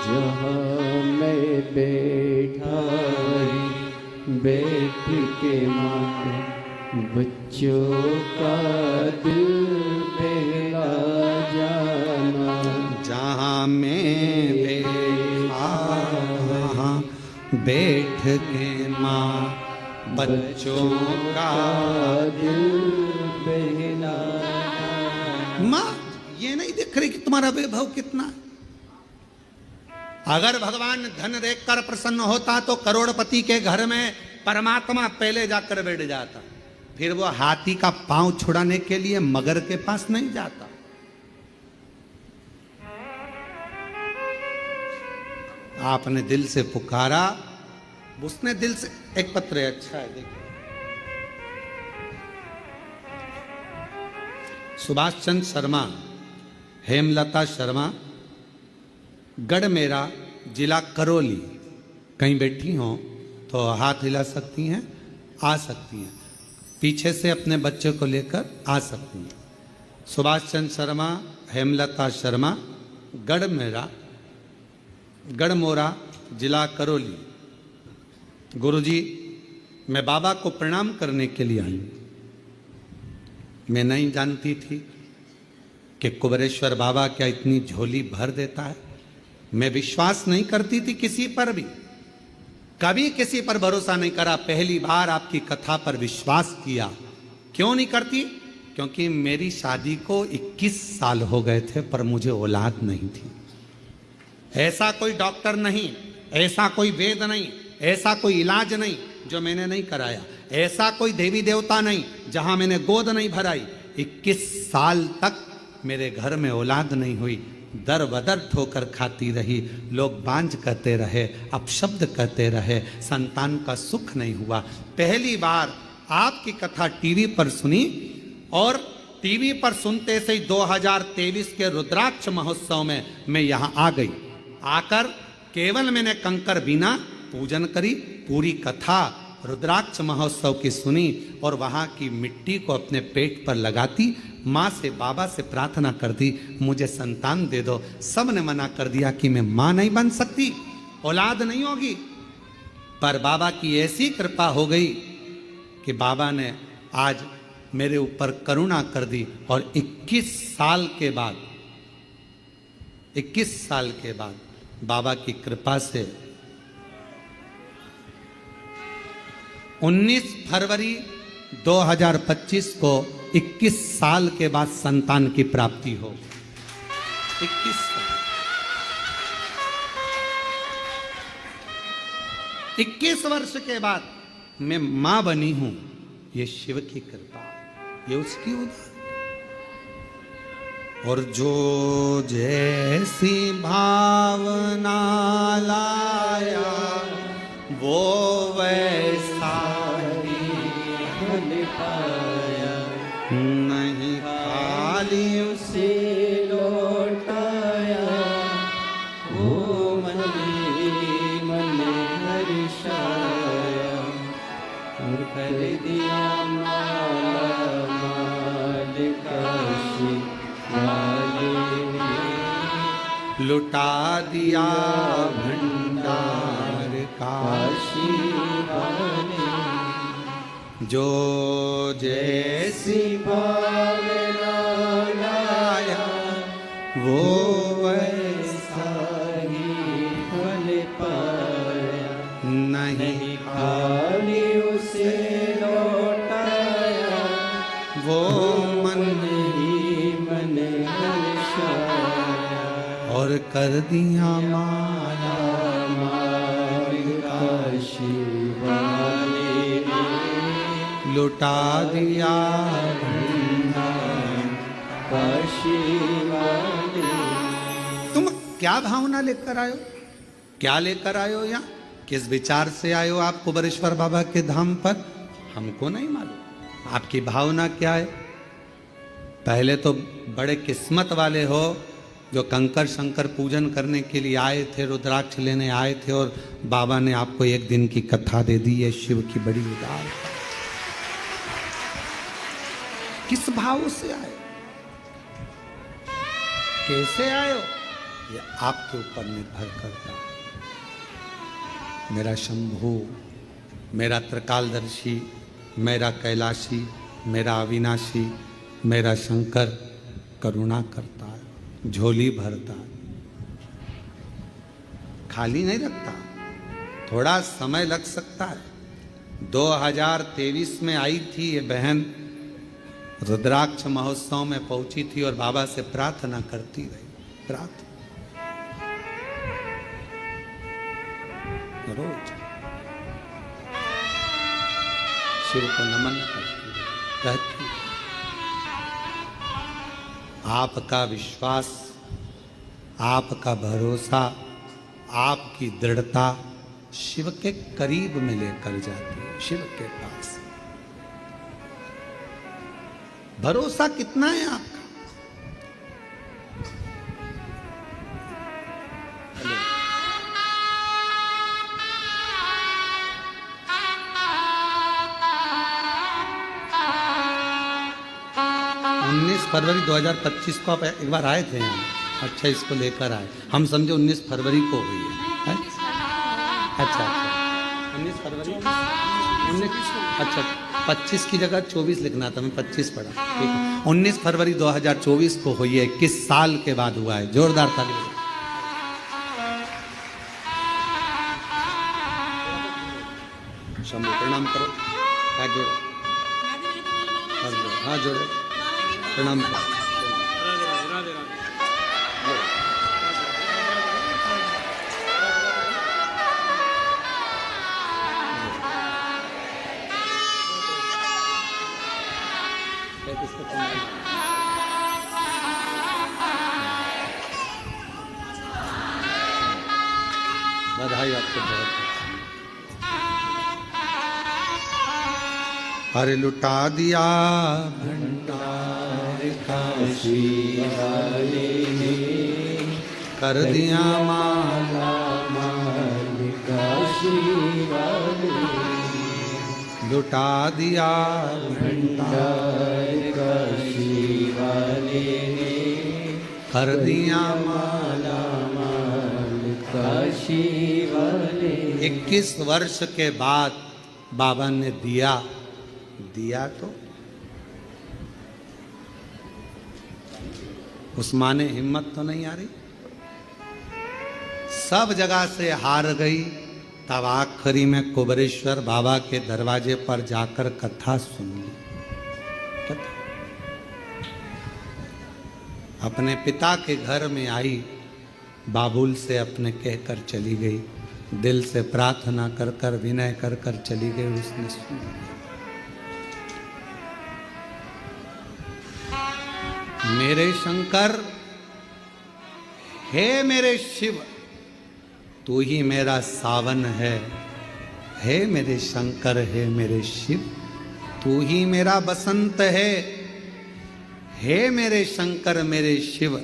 B: जहाँ मैं बैठा बैठ के माँ बच्चों का दिल बहला जाना,
A: जहाँ मैं बैठ के माँ बच्चों का
B: दिल बहला।
A: माँ ये नहीं दिख रही कि तुम्हारा वैभव कितना। अगर भगवान धन देखकर प्रसन्न होता तो करोड़पति के घर में परमात्मा पहले जाकर बैठ जाता, फिर वो हाथी का पांव छुड़ाने के लिए मगर के पास नहीं जाता। आपने दिल से पुकारा, उसने दिल से, एक पत्र है, अच्छा है देखिए, सुभाष चंद्र शर्मा, हेमलता शर्मा, गढ़मेरा, जिला करौली, कहीं बैठी हों तो हाथ हिला सकती हैं, आ सकती हैं, पीछे से अपने बच्चे को लेकर आ सकती हैं। सुभाष चंद्र शर्मा, हेमलता शर्मा, गढ़मोरा, जिला करौली। गुरुजी, मैं बाबा को प्रणाम करने के लिए आई। मैं नहीं जानती थी कि कुबेरेश्वर बाबा क्या इतनी झोली भर देता है। मैं विश्वास नहीं करती थी किसी पर भी, कभी किसी पर भरोसा नहीं करा। पहली बार आपकी कथा पर विश्वास किया। क्यों नहीं करती? क्योंकि मेरी शादी को 21 साल हो गए थे पर मुझे औलाद नहीं थी। ऐसा कोई डॉक्टर नहीं, ऐसा कोई वेद नहीं, ऐसा कोई इलाज नहीं जो मैंने नहीं कराया, ऐसा कोई देवी देवता नहीं जहां मैंने गोद नहीं भराई। 21 साल तक मेरे घर में औलाद नहीं हुई। दर बदर ठोकर खाती रही, लोग बांझ कहते रहे, अपशब्द कहते रहे, संतान का सुख नहीं हुआ। पहली बार आपकी कथा टीवी पर सुनी और टीवी पर सुनते से ही 2023 के रुद्राक्ष महोत्सव में मैं यहाँ आ गई। आकर केवल मैंने कंकर बीना पूजन करी, पूरी कथा रुद्राक्ष महोत्सव की सुनी और वहाँ की मिट्टी को अपने पेट पर लगाती, माँ से, बाबा से प्रार्थना कर दी, मुझे संतान दे दो। सब ने मना कर दिया कि मैं माँ नहीं बन सकती, औलाद नहीं होगी। पर बाबा की ऐसी कृपा हो गई कि बाबा ने आज मेरे ऊपर करुणा कर दी और 21 साल के बाद बाबा की कृपा से 19 फरवरी 2025 को 21 साल के बाद संतान की प्राप्ति हो। 21 वर्ष के बाद मैं मां बनी हूं। ये शिव की कृपा, ये उसकी उदार। और जो जैसी भावना लाया वो वैसा ही
B: फल पाया,
A: नहीं खाली
B: उसे लौटाया, वो मन हर्षाया और कर दिया माला माल काशी वाले ने,
A: लुटा दिया भंडार
B: काशी वाले।
A: जो जैसी
B: भावना लाया
A: वो
B: वैसा ही फल पाया,
A: नहीं
B: खाली उसे लौटाया,
A: वो मन
B: ही मन हर्षाया
A: और कर दिया माला
B: माल काशी वाले ने,
A: लुटा दिया
B: भंडार काशी वाले।
A: तुम क्या भावना लेकर आयो, क्या लेकर आयो यहाँ, किस विचार से आयो आप कुबेरेश्वर बाबा के धाम पर, हमको नहीं मालूम। आपकी भावना क्या है? पहले तो बड़े किस्मत वाले हो जो कंकर शंकर पूजन करने के लिए आए थे, रुद्राक्ष लेने आए थे और बाबा ने आपको एक दिन की कथा दे दी। है शिव की बड़ी उदार। किस भाव से आए, कैसे आए हो, ये आपके ऊपर निर्भर करता है। मेरा शंभू, मेरा त्रिकालदर्शी, मेरा कैलाशी, मेरा अविनाशी, मेरा शंकर करुणा करता है, झोली भरता है, खाली नहीं रखता। थोड़ा समय लग सकता है। 2023 में आई थी ये बहन, रुद्राक्ष महोत्सव में पहुंची थी और बाबा से प्रार्थना करती रही। प्रार्थना रोज शिव को नमन करती रही, कहती आपका विश्वास, आपका भरोसा, आपकी दृढ़ता शिव के करीब में लेकर जाती है, शिव के पास। भरोसा कितना है आपका? 19 फरवरी 2025 को आप एक बार आए थे यहाँ। अच्छा, इसको लेकर आए, हम समझे 19 फरवरी को हुई है। अच्छा, 19 फरवरी 19, अच्छा 25 की जगह 24 लिखना था, मैं 25 पढ़ा। ठीक है, 19 फरवरी 2024 को हुई है। किस साल के बाद हुआ है? जोरदार ताली। शंभू प्रणाम करो, हाथ जोड़ो, हाँ जोड़ो, प्रणाम करो। बधाई आपको बहुत। अरे लुटा दिया
B: भंडार काशी वाले ने,
A: कर दिया
B: माला माल काशी वाले ने,
A: लुटा दिया
B: भंडार काशी वाले ने,
A: कर दिया
B: माला माल काशी वाले।
A: 21 वर्ष के बाद बाबा ने दिया तो उस माँ ने हिम्मत तो नहीं आ रही, सब जगह से हार गई। तब आखिरी में कुबरेश्वर बाबा के दरवाजे पर जाकर कथा सुन ली। कथा अपने पिता के घर में आई, बाबुल से अपने कहकर चली गई, दिल से प्रार्थना कर कर विनय कर कर चली गई। उसने सुना, मेरे शंकर, हे मेरे शिव, तू ही मेरा सावन है। हे मेरे शंकर, हे मेरे शिव, तू ही मेरा बसंत है। हे मेरे शंकर, मेरे शिव,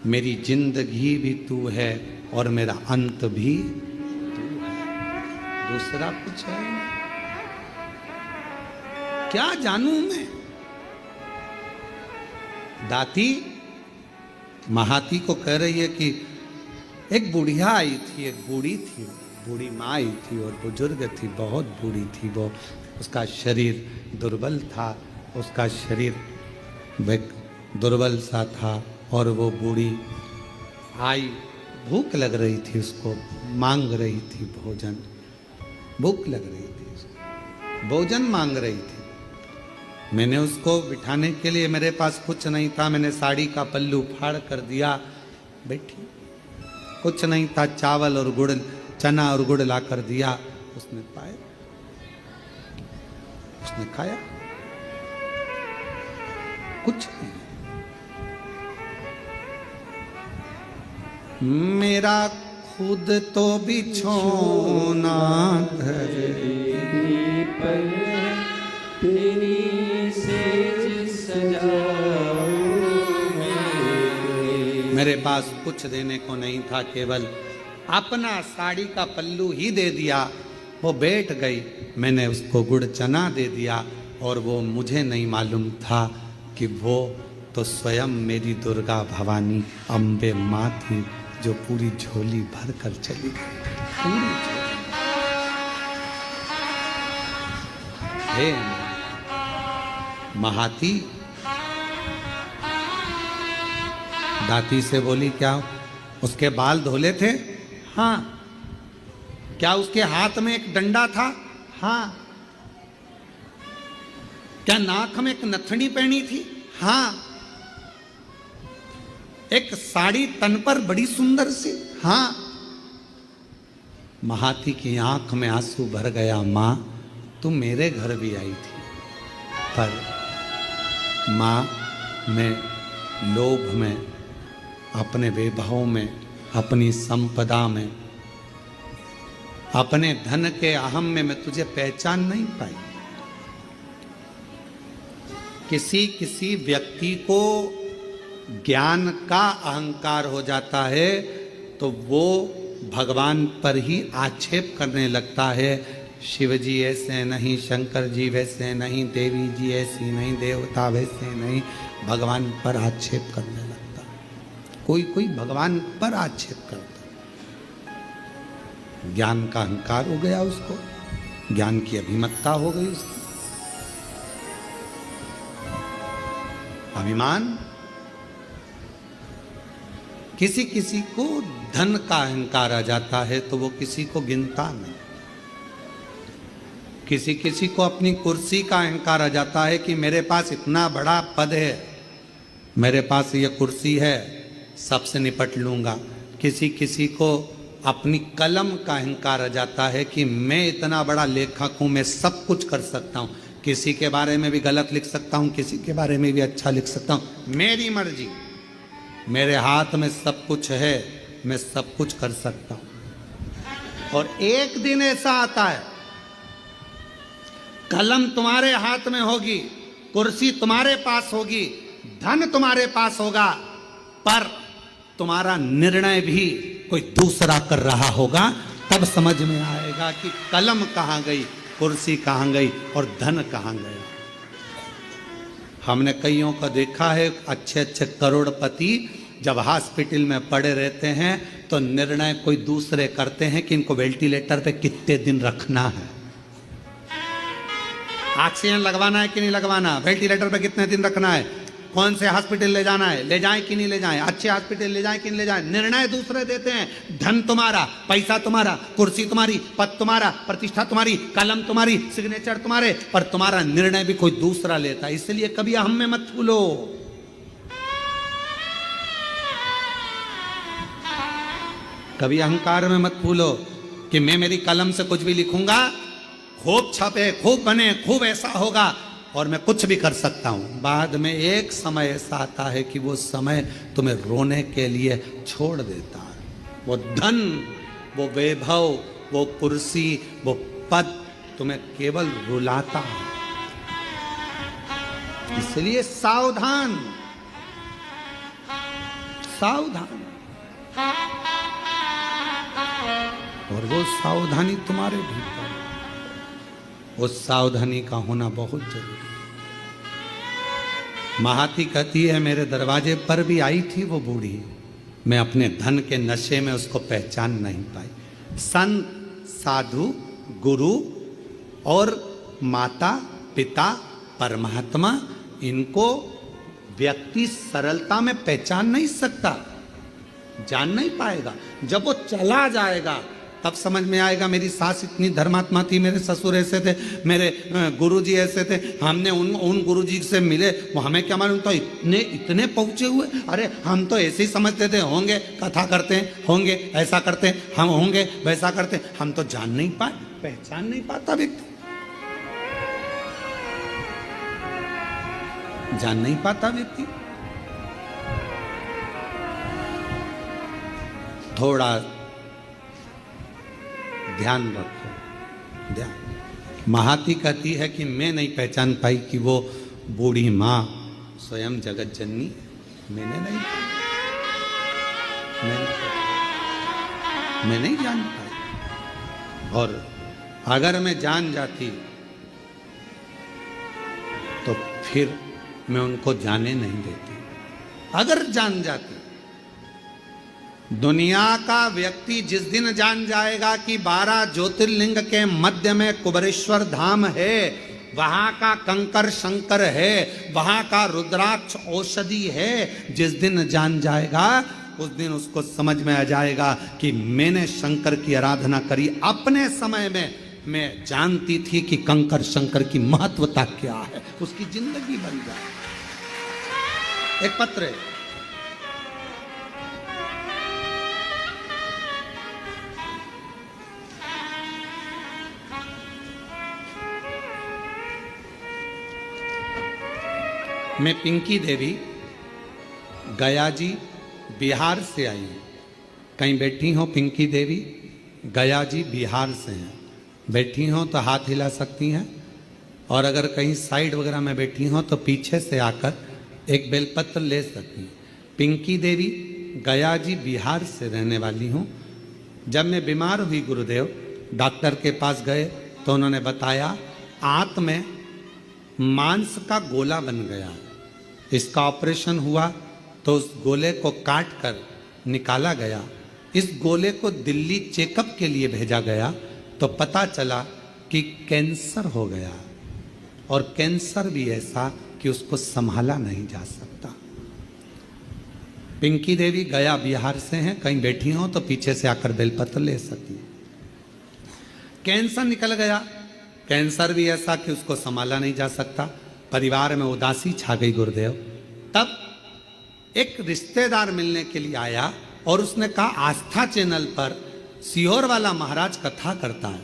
A: मेरी जिंदगी भी तू है और मेरा अंत भी तू है, दूसरा कुछ है क्या जानूं मैं। दाती महाती को कह रही है कि एक बुढ़िया आई थी, एक बूढ़ी थी, बूढ़ी माँ आई थी और बुजुर्ग थी, बहुत बूढ़ी थी वो। उसका शरीर दुर्बल था, उसका शरीर दुर्बल सा था और वो बूढ़ी आई, भूख लग रही थी उसको, मांग रही थी भोजन, भूख लग रही थी उसको, भोजन मांग रही थी। मैंने उसको बिठाने के लिए, मेरे पास कुछ नहीं था, मैंने साड़ी का पल्लू फाड़ कर दिया, बैठी, कुछ नहीं था, चावल और गुड़, चना और गुड़ ला कर दिया, उसने पाया, उसने खाया, कुछ नहीं। मेरा खुद तो बिछोना
B: धरती पर तेरी सेज सजाऊं
A: मेरे पास कुछ देने को नहीं था, केवल अपना साड़ी का पल्लू ही दे दिया। वो बैठ गई, मैंने उसको गुड़ चना दे दिया और वो मुझे नहीं मालूम था कि वो तो स्वयं मेरी दुर्गा भवानी अम्बे माँ थी, जो पूरी झोली भर कर चली गई, पूरी झोली। हे महाती दाती से बोली, क्या उसके बाल धोले थे? हाँ। क्या उसके हाथ में एक डंडा था? हाँ। क्या नाक में एक नथनी पहनी थी? हाँ। एक साड़ी तन पर बड़ी सुंदर सी? हाँ। महाती की आंख में आंसू भर गया, मां तुम मेरे घर भी आई थी, पर मां मैं लोभ में, अपने वैभव में, अपनी संपदा में, अपने धन के अहम में मैं तुझे पहचान नहीं पाई। किसी किसी व्यक्ति को ज्ञान का अहंकार हो जाता है तो वो भगवान पर ही आक्षेप करने लगता है। शिव जी ऐसे नहीं, शंकर जी वैसे नहीं, देवी जी ऐसी नहीं, देवता वैसे नहीं, भगवान पर आक्षेप करने लगता है। कोई कोई भगवान पर आक्षेप करता है। ज्ञान का अहंकार हो गया उसको, ज्ञान की अभिमत्ता हो गई उसकी, अभिमान। किसी किसी को धन का अहंकार आ जाता है तो वो किसी को गिनता नहीं। किसी किसी को अपनी कुर्सी का अहंकार आ जाता है कि मेरे पास इतना बड़ा पद है, मेरे पास ये कुर्सी है, सबसे निपट लूंगा। किसी किसी को अपनी कलम का अहंकार आ जाता है कि मैं इतना बड़ा लेखक हूं, मैं सब कुछ कर सकता हूं, किसी के बारे में भी गलत लिख सकता हूं, किसी के बारे में भी अच्छा लिख सकता हूं, मेरी मर्जी, मेरे हाथ में सब कुछ है, मैं सब कुछ कर सकता हूं। और एक दिन ऐसा आता है, कलम तुम्हारे हाथ में होगी, कुर्सी तुम्हारे पास होगी, धन तुम्हारे पास होगा, पर तुम्हारा निर्णय भी कोई दूसरा कर रहा होगा। तब समझ में आएगा कि कलम कहां गई, कुर्सी कहां गई और धन कहां गया। हमने कईयों को देखा है, अच्छे अच्छे करोड़पति जब हॉस्पिटल में पड़े रहते हैं तो निर्णय कोई दूसरे करते हैं कि इनको वेंटिलेटर पे कितने दिन रखना है, ऑक्सीजन लगवाना है कि नहीं लगवाना, वेंटिलेटर पे कितने दिन रखना है, कौन से हॉस्पिटल ले जाना है, ले जाएं कि नहीं ले जाएं, अच्छे हॉस्पिटल ले जाएं कि नहीं ले जाएं। निर्णय दूसरे देते हैं। धन तुम्हारा, पैसा तुम्हारा, कुर्सी तुम्हारी, पद तुम्हारा, प्रतिष्ठा तुम्हारी, कलम तुम्हारी, सिग्नेचर तुम्हारे, पर तुम्हारा निर्णय भी कोई दूसरा लेता है। इसलिए कभी हम में मत फूलो। कभी अहंकार में मत फूलो कि मैं मेरी कलम से कुछ भी लिखूंगा, खूब छपे, खूब बने, खूब ऐसा होगा और मैं कुछ भी कर सकता हूं। बाद में एक समय ऐसा आता है कि वो समय तुम्हें रोने के लिए छोड़ देता है। वो धन, वो वैभव, वो कुर्सी, वो पद तुम्हें केवल रुलाता है। इसलिए सावधान, सावधान। और वो सावधानी तुम्हारे भीतर, उस सावधानी का होना बहुत जरूरी है। महाती कहती है, मेरे दरवाजे पर भी आई थी वो बूढ़ी, मैं अपने धन के नशे में उसको पहचान नहीं पाई। संत, साधु, गुरु और माता पिता परमात्मा, इनको व्यक्ति सरलता में पहचान नहीं सकता, जान नहीं पाएगा। जब वो चला जाएगा तब समझ में आएगा, मेरी सास इतनी धर्मात्मा थी, मेरे ससुर ऐसे थे, मेरे गुरुजी ऐसे थे, हमने उन गुरुजी से मिले, वो हमें क्या मालूम था इतने पहुंचे हुए। अरे हम तो ऐसे ही समझते थे, होंगे कथा करते हैं, होंगे ऐसा करते हैं, हम होंगे वैसा करते हैं। हम तो जान नहीं पाए, पहचान नहीं पाता व्यक्ति, जान नहीं पाता व्यक्ति। थोड़ा ध्यान रखो, ध्यान। महाती कहती है कि मैं नहीं पहचान पाई कि वो बूढ़ी माँ स्वयं जगत जननी, मैं नहीं जान पाई। और अगर मैं जान जाती तो फिर मैं उनको जाने नहीं देती। अगर जान जाती, दुनिया का व्यक्ति जिस दिन जान जाएगा कि 12 ज्योतिर्लिंग के मध्य में कुबरेश्वर धाम है, वहां का कंकर शंकर है, वहां का रुद्राक्ष औषधि है, जिस दिन जान जाएगा उस दिन उसको समझ में आ जाएगा कि मैंने शंकर की आराधना करी। अपने समय में मैं जानती थी कि कंकर शंकर की महत्वता क्या है, उसकी जिंदगी बन जाए। एक पत्र है, मैं पिंकी देवी गया जी बिहार से आई हूँ। कहीं बैठी हो पिंकी देवी? गया जी बिहार से हैं, बैठी हो तो हाथ हिला सकती हैं और अगर कहीं साइड वगैरह में बैठी हो तो पीछे से आकर एक बेलपत्र ले सकती हैं। पिंकी देवी गया जी बिहार से रहने वाली हूँ। जब मैं बीमार हुई गुरुदेव, डॉक्टर के पास गए तो उन्होंने बताया आंत में मांस का गोला बन गया। इसका ऑपरेशन हुआ तो उस गोले को काट कर निकाला गया। इस गोले को दिल्ली चेकअप के लिए भेजा गया तो पता चला कि कैंसर हो गया, और कैंसर भी ऐसा कि उसको संभाला नहीं जा सकता। पिंकी देवी गया बिहार से हैं, कहीं बैठी हो तो पीछे से आकर बेलपत्र ले सकती हैं। कैंसर निकल गया, कैंसर भी ऐसा कि उसको संभाला नहीं जा सकता। परिवार में उदासी छा गई गुरुदेव। तब एक रिश्तेदार मिलने के लिए आया और उसने कहा आस्था चैनल पर सीहोर वाला महाराज कथा करता है,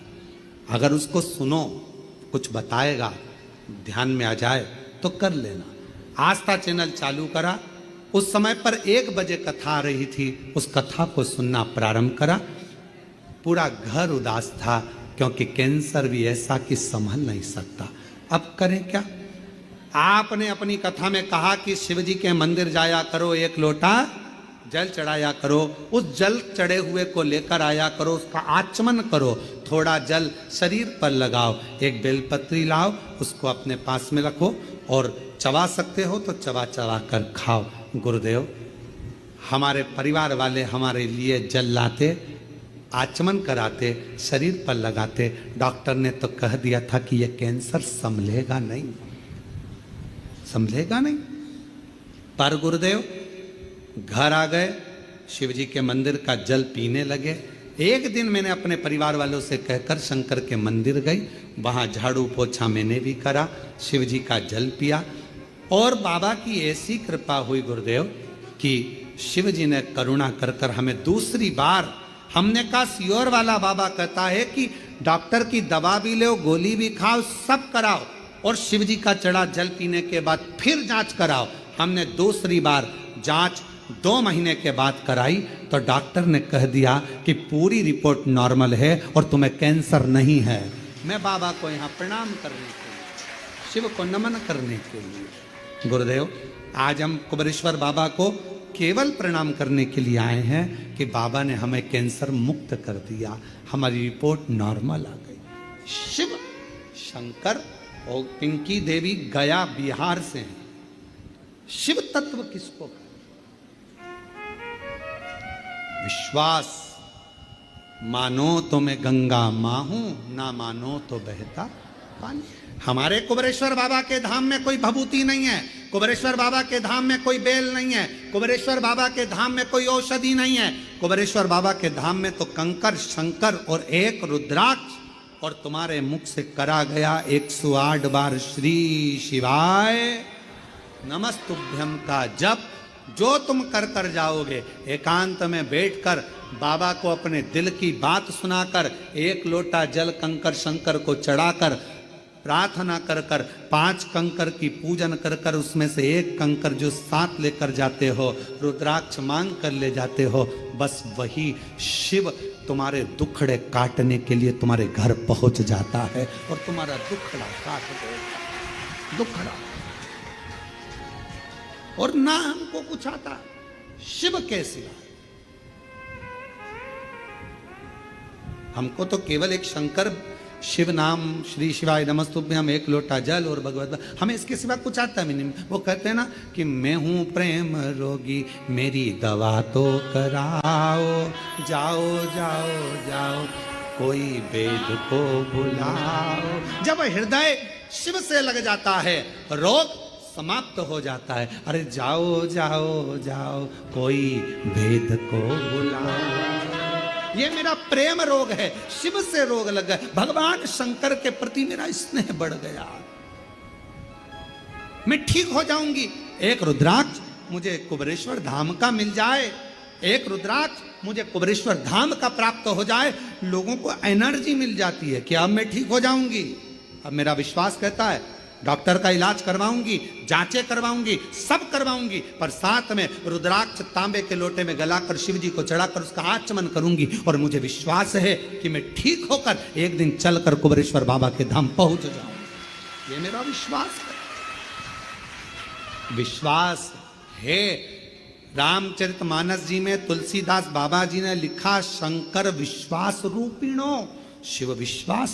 A: अगर उसको सुनो, कुछ बताएगा, ध्यान में आ जाए तो कर लेना। आस्था चैनल चालू करा। उस समय पर 1 बजे कथा आ रही थी। उस कथा को सुनना प्रारंभ करा। पूरा घर उदास था क्योंकि कैंसर भी ऐसा कि संभल नहीं सकता। अब करें क्या? आपने अपनी कथा में कहा कि शिव जी के मंदिर जाया करो, 1 लोटा जल चढ़ाया करो, उस जल चढ़े हुए को लेकर आया करो, उसका आचमन करो, थोड़ा जल शरीर पर लगाओ, एक बेलपत्री लाओ, उसको अपने पास में रखो और चबा सकते हो तो चबा चबा कर खाओ। गुरुदेव, हमारे परिवार वाले हमारे लिए जल लाते, आचमन कराते, शरीर पर लगाते। डॉक्टर ने तो कह दिया था कि यह कैंसर संभलेगा नहीं, संभलेगा नहीं। पर गुरुदेव घर आ गए, शिव जी के मंदिर का जल पीने लगे। एक दिन मैंने अपने परिवार वालों से कहकर शंकर के मंदिर गई, वहाँ झाड़ू पोछा मैंने भी करा, शिव जी का जल पिया, और बाबा की ऐसी कृपा हुई गुरुदेव कि शिव जी ने करुणा कर कर हमें दूसरी बार, हमने कहा सीहोर वाला बाबा कहता है कि डॉक्टर की दवा भी लो, गोली भी खाओ, सब कराओ, और शिव जी का चढ़ा जल पीने के बाद फिर जांच कराओ। हमने दूसरी बार जांच 2 महीने के बाद कराई तो डॉक्टर ने कह दिया कि पूरी रिपोर्ट नॉर्मल है और तुम्हें कैंसर नहीं है। मैं बाबा को यहाँ प्रणाम करने के लिए, शिव को नमन करने के लिए, गुरुदेव आज हम कुबेरेश्वर बाबा को केवल प्रणाम करने के लिए आए हैं कि बाबा ने हमें कैंसर मुक्त कर दिया, हमारी रिपोर्ट नॉर्मल आ गई। शिव शंकर और पिंकी देवी गया बिहार से हैं। शिव तत्व किसको? विश्वास, मानो तो मैं गंगा मां हूं, ना मानो तो बहता पानी। हमारे कुबेरेश्वर बाबा के धाम में कोई भभूति नहीं है, कुबेरेश्वर बाबा के धाम में कोई बेल नहीं है, कुबेरेश्वर बाबा के धाम में कोई औषधि नहीं है। कुबेरेश्वर बाबा के धाम में तो कंकर, शंकर और एक रुद्राक्ष, और तुम्हारे मुख से करा गया 108 बार श्री शिवाय नमस्तुभ्यम का जप, जो तुम कर कर जाओगे। एकांत में बैठकर बाबा को अपने दिल की बात सुनाकर, 1 लोटा जल कंकर शंकर को चढ़ाकर, प्रार्थना कर कर 5 कंकर की पूजन कर कर उसमें से 1 कंकर जो साथ लेकर जाते हो, रुद्राक्ष मांग कर ले जाते हो, बस वही शिव तुम्हारे दुखड़े काटने के लिए तुम्हारे घर पहुंच जाता है और तुम्हारा दुखड़ा काट देगा। दुखड़ा, और ना हमको कुछ आता शिव के सिवा। हमको तो केवल एक शंकर शिव नाम, श्री शिवाय नमस्तुभ्यम, 1 लोटा जल और भगवत, हमें इसके सिवा कुछ आता भी नहीं। वो कहते हैं ना कि मैं हूं प्रेम रोगी, मेरी दवा तो कराओ, जाओ जाओ जाओ कोई वेद को बुलाओ। जब हृदय शिव से लग जाता है रोग समाप्त हो जाता है। अरे जाओ जाओ जाओ कोई वेद को बुलाओ। ये मेरा प्रेम रोग है, शिव से रोग लग गया, भगवान शंकर के प्रति मेरा स्नेह बढ़ गया, मैं ठीक हो जाऊंगी। 1 रुद्राक्ष मुझे कुबेरेश्वर धाम का मिल जाए, 1 रुद्राक्ष मुझे कुबेरेश्वर धाम का प्राप्त हो जाए, लोगों को एनर्जी मिल जाती है कि अब मैं ठीक हो जाऊंगी। अब मेरा विश्वास कहता है डॉक्टर का इलाज करवाऊंगी, जांचें करवाऊंगी, सब करवाऊंगी, पर साथ में रुद्राक्ष तांबे के लोटे में गलाकर शिव जी को चढ़ाकर उसका आचमन करूंगी, और मुझे विश्वास है कि मैं ठीक होकर एक दिन चलकर कुबेरेश्वर बाबा के धाम पहुंच जाऊं। ये मेरा विश्वास है। विश्वास है। रामचरितमानस जी में तुलसीदास बाबा जी ने लिखा, शंकर विश्वास रूपिणो, शिव विश्वास।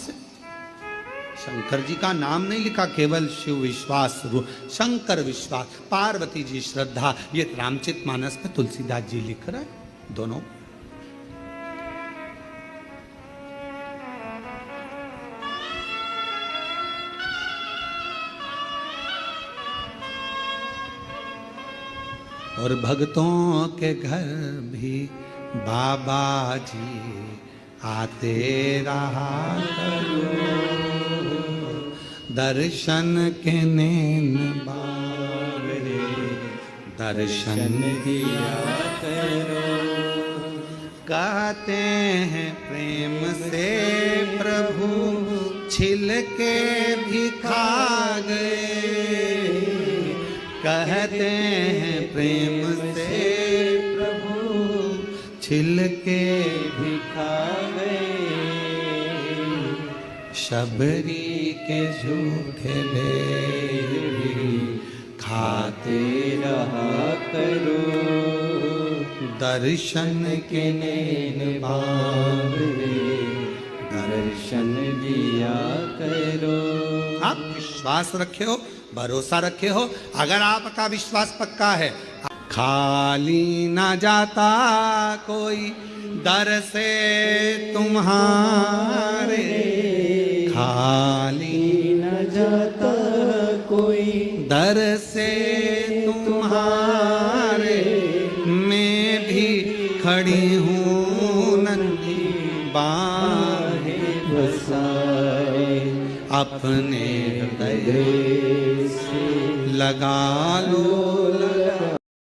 A: शंकर जी का नाम नहीं लिखा, केवल शिव विश्वास रूप, शंकर विश्वास। पार्वती जी श्रद्धा, ये रामचरितमानस में तुलसीदास जी लिख रहे हैं दोनों। और भक्तों के घर भी बाबा जी आते रहा करो, दर्शन के नैन बावरे दर्शन दिया करो। कहते हैं प्रेम से प्रभु छिल के भी खा गए, कहते हैं प्रेम से प्रभु छिल के भी खा गए। शबरी के झूठे बेर भी खाते रहा करो, दर्शन के नैन बावरे दर्शन दिया करो। आप विश्वास रखे हो, भरोसा रखे हो। अगर आपका विश्वास पक्का है, खाली ना जाता कोई दर से तुम्हारे, खाली
B: न जाता कोई
A: दर से तुम्हारे। मैं भी खड़ी हूँ नन्ही बाहें
B: बसाए,
A: अपने हृदय से लगा लो